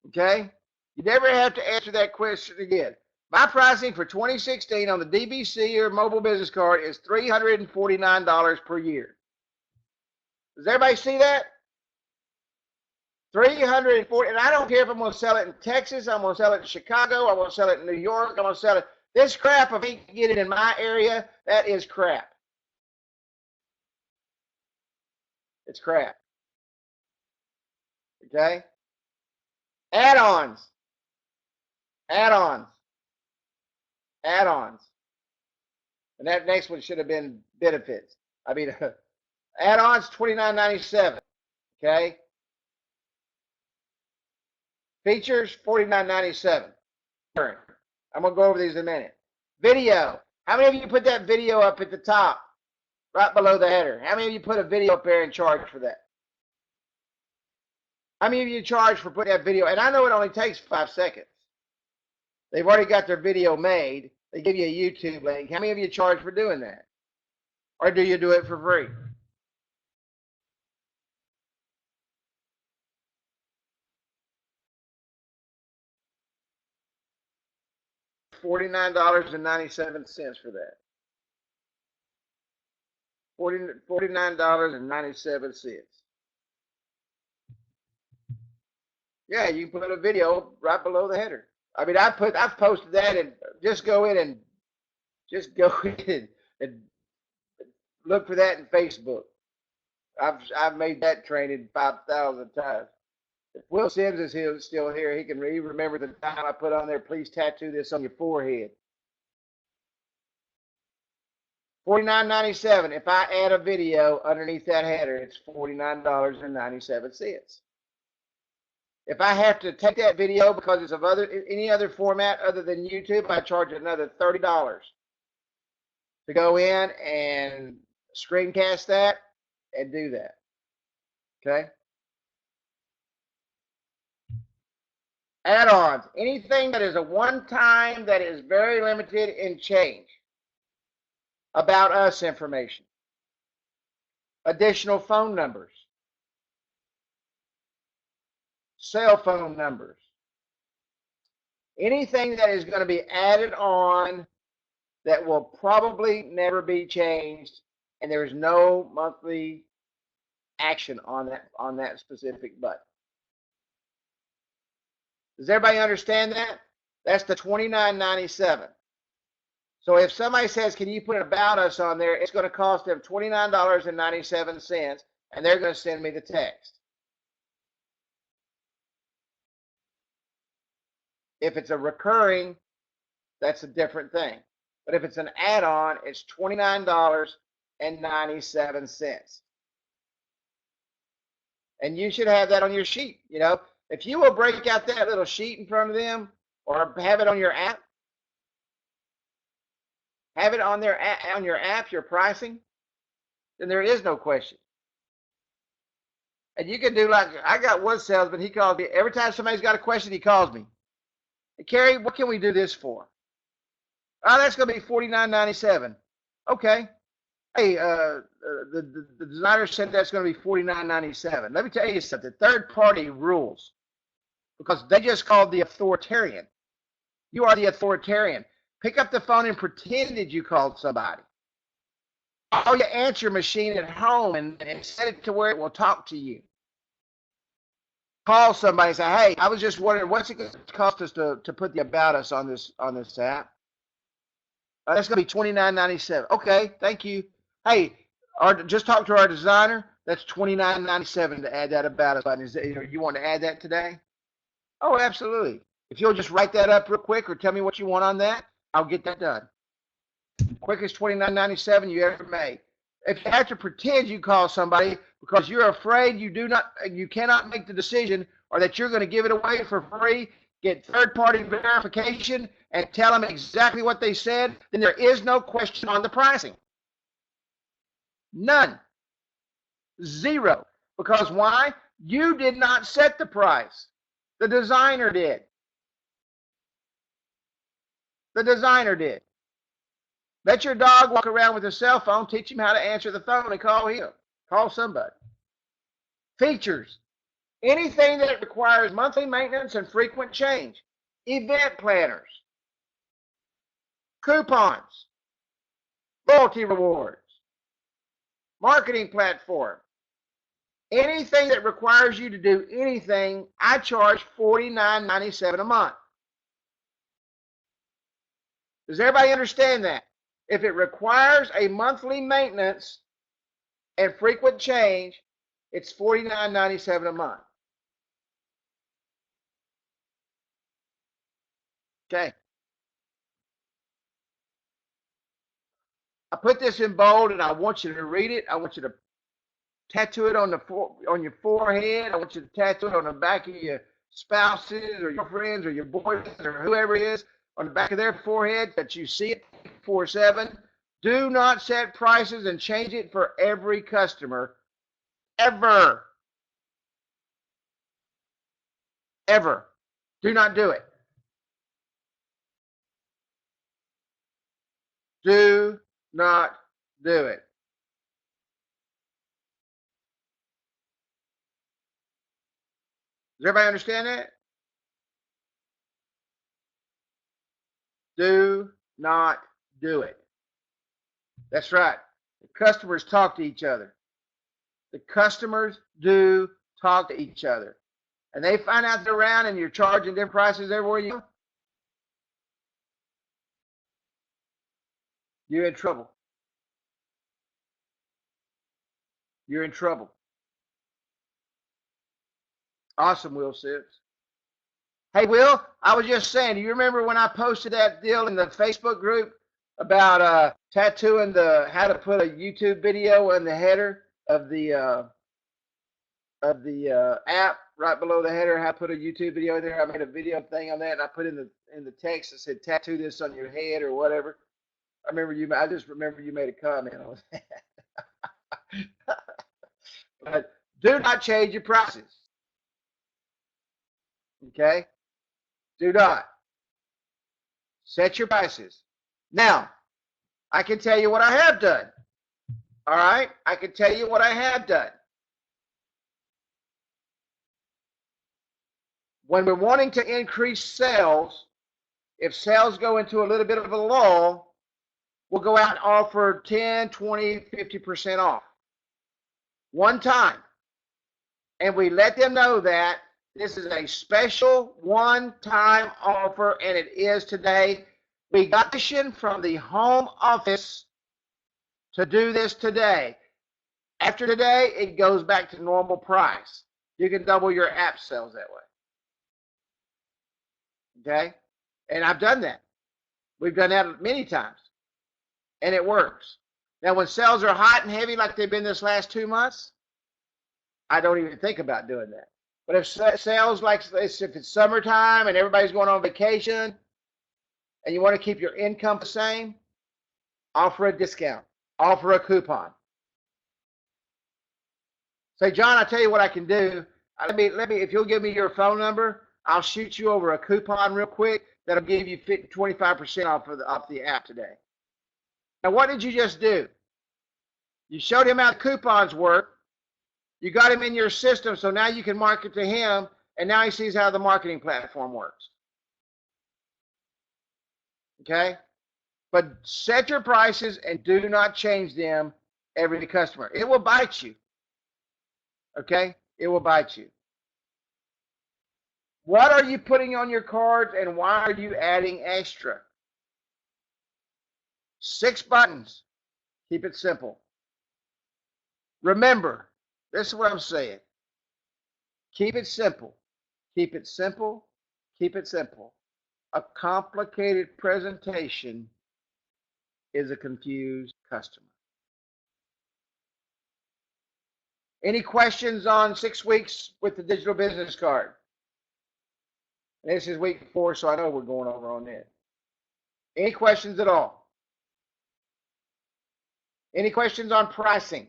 S1: Okay? You never have to answer that question again. My pricing for 2016 on the DBC or mobile business card is $349 per year. Does everybody see that? 340, and I don't care if I'm going to sell it in Texas, I'm going to sell it in Chicago, I'm going to sell it in New York, I'm going to sell it. This crap, if he can get it in my area, that is crap. It's crap. Okay? Add-ons. Add-ons. Add-ons. And that next one should have been benefits. I mean, add-ons, $29.97. Okay? Features, $49.97. I'm going to go over these in a minute. Video. How many of you put that video up at the top, right below the header? How many of you put a video up there and charge for that? How many of you charge for putting that video? And I know it only takes 5 seconds. They've already got their video made. They give you a YouTube link. How many of you charge for doing that? Or do you do it for free? $49.97 for that. $49.97. Yeah, you can put a video right below the header. I mean, I've posted that, and just go in and look for that in Facebook. I've made that training 5,000 times. If Will Sims is still here, he can remember the time I put on there, please tattoo this on your forehead. $49.97. If I add a video underneath that header, it's $49.97. If I have to take that video because it's of any other format other than YouTube, I charge another $30 to go in and screencast that and do that. Okay? Add-ons. Anything that is a one-time that is very limited in change. About us information. Additional phone numbers. Cell phone numbers. Anything that is going to be added on that will probably never be changed, and there is no monthly action on that specific button. Does everybody understand that? That's the $29.97. So if somebody says, can you put an about us on there, it's going to cost them $29.97, and they're going to send me the text. If it's a recurring, that's a different thing. But if it's an add-on, it's $29.97. And you should have that on your sheet. You know, if you will break out that little sheet in front of them, or have it on your app, have it on your app, your pricing, then there is no question. And you can do like, I got one salesman, he calls me, every time somebody's got a question, he calls me. Hey, Kerry, what can we do this for? Oh, that's going to be $49.97. Okay. Hey, the designer said that's going to be $49.97. Let me tell you something. Third-party rules, because they just called the authoritarian. You are the authoritarian. Pick up the phone and pretend that you called somebody. Call your answer machine at home and set it to where it will talk to you. Call somebody and say, hey, I was just wondering, what's it going to cost us to put the about us on this app? That's going to be $29.97. Okay, thank you. Hey, just talk to our designer. That's $29.97 to add that about us button. You want to add that today? Oh, absolutely. If you'll just write that up real quick or tell me what you want on that, I'll get that done. Quickest $29.97 you ever made. If you have to pretend you call somebody because you're afraid you cannot make the decision, or that you're going to give it away for free, get third-party verification, and tell them exactly what they said, then there is no question on the pricing. None. Zero. Because why? You did not set the price. The designer did. The designer did. Let your dog walk around with a cell phone, teach him how to answer the phone and call him. Call somebody. Features. Anything that requires monthly maintenance and frequent change. Event planners. coupons, loyalty rewards, marketing platform. Anything that requires you to do anything, I charge $49.97 a month. Does everybody understand that? If it requires a monthly maintenance and frequent change, it's $49.97 a month. Okay. I put this in bold and I want you to read it. I want you to tattoo it on your forehead. I want you to tattoo it on the back of your spouses or your friends or your boyfriends or whoever it is on the back of their forehead that you see it 24/7. Do not set prices and change it for every customer ever. Ever. Do not do it. Do not do it. Does everybody understand that? Do not do it. That's right. The customers talk to each other. The customers do talk to each other. And they find out they're around and you're charging different prices everywhere you go. You're in trouble. You're in trouble. Awesome, Will says. Hey, Will, I was just saying, do you remember when I posted that deal in the Facebook group about tattooing how to put a YouTube video in the header of the app right below the header, how to put a YouTube video in there? I made a video thing on that, and I put in the text that said tattoo this on your head or whatever. I just remember you made a comment on that. But do not change your prices. Okay? Do not. Set your prices. Now, I can tell you what I have done. All right? I can tell you what I have done. When we're wanting to increase sales, if sales go into a little bit of a lull, we'll go out and offer 10, 20, 50% off. One time. And we let them know that this is a special one-time offer, and it is today. We got permission from the home office to do this today. After today, it goes back to normal price. You can double your app sales that way. Okay? And I've done that. We've done that many times. And it works. Now, when sales are hot and heavy like they've been this last 2 months, I don't even think about doing that. But if sales, like if it's summertime and everybody's going on vacation and you want to keep your income the same, offer a discount, offer a coupon. Say, John, I'll tell you what I can do. Let me, if you'll give me your phone number, I'll shoot you over a coupon real quick that'll give you 25% off the app today. Now, what did you just do? You showed him how the coupons work. You got him in your system, so now you can market to him, and now he sees how the marketing platform works. Okay? But set your prices and do not change them every customer. It will bite you. Okay? It will bite you. What are you putting on your cards, and why are you adding extra? 6 buttons. Keep it simple. Remember, this is what I'm saying. Keep it simple. Keep it simple. Keep it simple. A complicated presentation is a confused customer. Any questions on 6 weeks with the digital business card? This is week 4, so I know we're going over on it. Any questions at all? Any questions on pricing?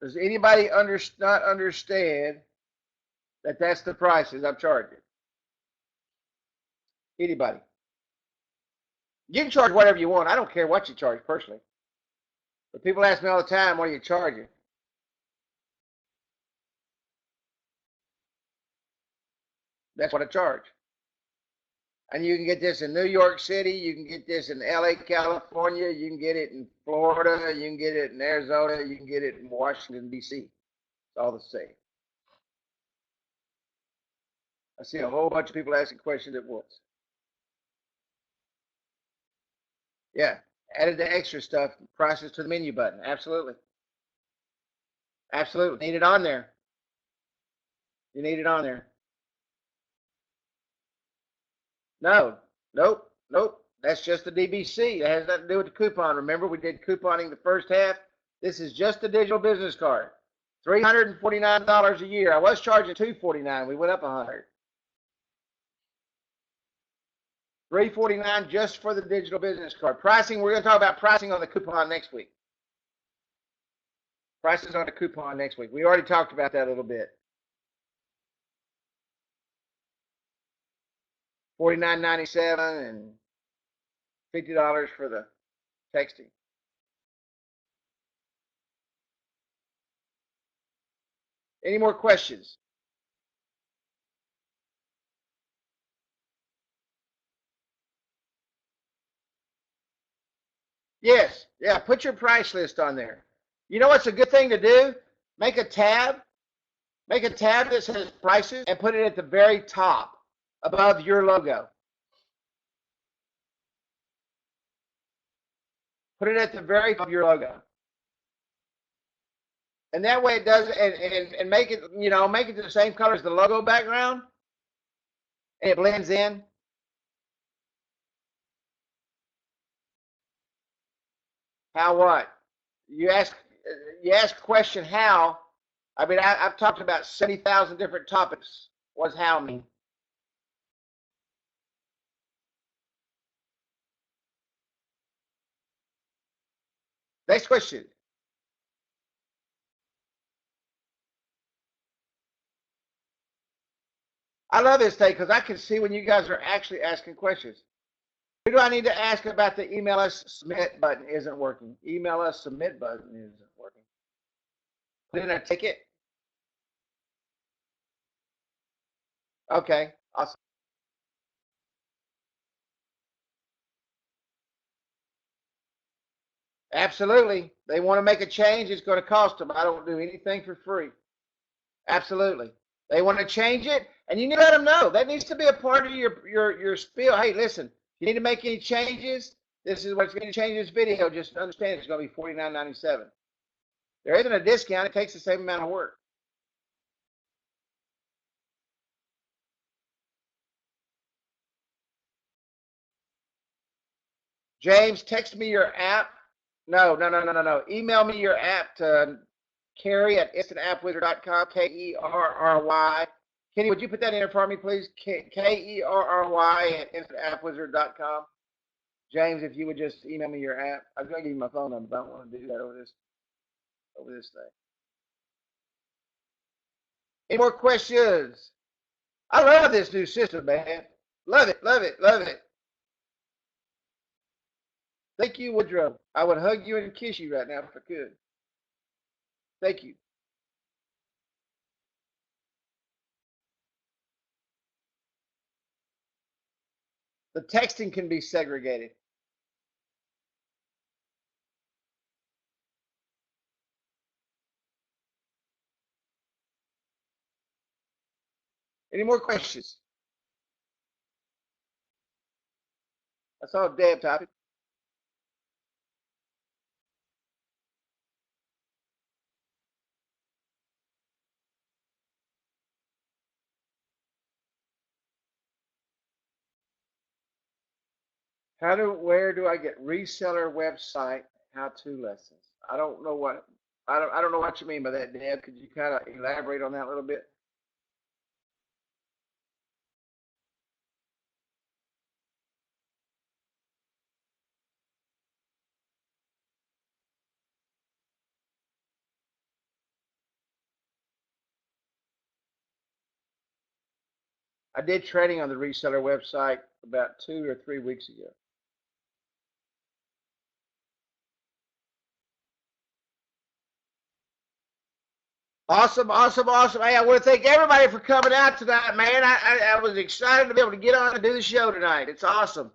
S1: Does anybody not understand that that's the prices I'm charging? Anybody? You can charge whatever you want. I don't care what you charge personally. But people ask me all the time, what are you charging? That's what I charge. And you can get this in New York City. You can get this in LA, California. You can get it in Florida. You can get it in Arizona. You can get it in Washington, D.C. It's all the same. I see a whole bunch of people asking questions at once. Yeah, added the extra stuff, prices to the menu button. Absolutely. Absolutely. Need it on there. You need it on there. No, nope, nope. That's just the DBC. It has nothing to do with the coupon. Remember, we did couponing the first half. This is just the digital business card. $349 a year. I was charging $249. We went up 100. $349 just for the digital business card. Pricing, we're going to talk about pricing on the coupon next week. Prices on the coupon next week. We already talked about that a little bit. $49.97 and $50 for the texting. Any more questions? Yes. Yeah, put your price list on there. You know what's a good thing to do? Make a tab. Make a tab that says prices and put it at the very top above your logo. Put it at the very top of your logo. And that way it does, and make it, make it the same color as the logo background, and it blends in. How what? You ask question how. I mean, I've talked about 70,000 different topics. What does how mean? Next question. I love this thing because I can see when you guys are actually asking questions. Who do I need to ask about the email us submit button isn't working? Email us submit button isn't working. Put in a ticket. Okay, awesome. Absolutely. They want to make a change, it's going to cost them. I don't do anything for free. Absolutely. They want to change it, and you need to let them know. That needs to be a part of your spiel. Hey, listen, you need to make any changes. This is what's going to change this video. Just understand it's going to be $49.97. There isn't a discount. It takes the same amount of work. James, text me your app. No. Email me your app to Kerry at instantappwizard.com, Kerry. Kenny, would you put that in there for me, please? Kerry at instantappwizard.com. James, if you would just email me your app. I was going to give you my phone number, but I don't want to do that over this thing. Any more questions? I love this new system, man. Love it, love it, love it. Thank you, Woodrow. I would hug you and kiss you right now if I could. Thank you. The texting can be segregated. Any more questions? That's all damn topic. Where do I get reseller website how-to lessons? I don't know what you mean by that, Deb. Could you kind of elaborate on that a little bit? I did training on the reseller website about 2 or 3 weeks ago. Awesome, awesome, awesome. Hey, I want to thank everybody for coming out tonight, man. I was excited to be able to get on and do the show tonight. It's awesome.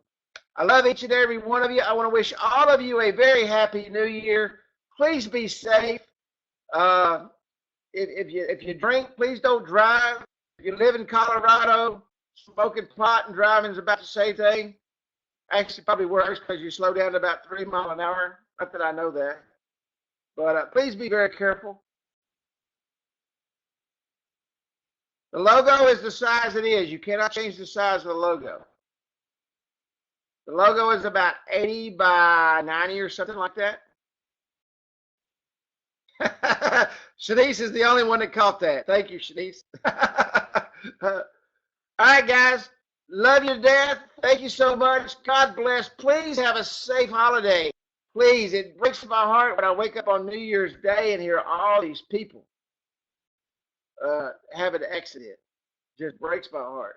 S1: I love each and every one of you. I want to wish all of you a very happy new year. Please be safe. Uh, if you drink, please don't drive. If you live in Colorado, smoking pot and driving is about the same thing. Actually, probably worse because you slow down to about 3 miles an hour. Not that I know that, but please be very careful. The logo is the size it is. You cannot change the size of the logo. The logo is about 80 by 90 or something like that. Shanice is the only one that caught that. Thank you, Shanice. All right, guys. Love you to death. Thank you so much. God bless. Please have a safe holiday. Please. It breaks my heart when I wake up on New Year's Day and hear all these people having exited. Just breaks my heart.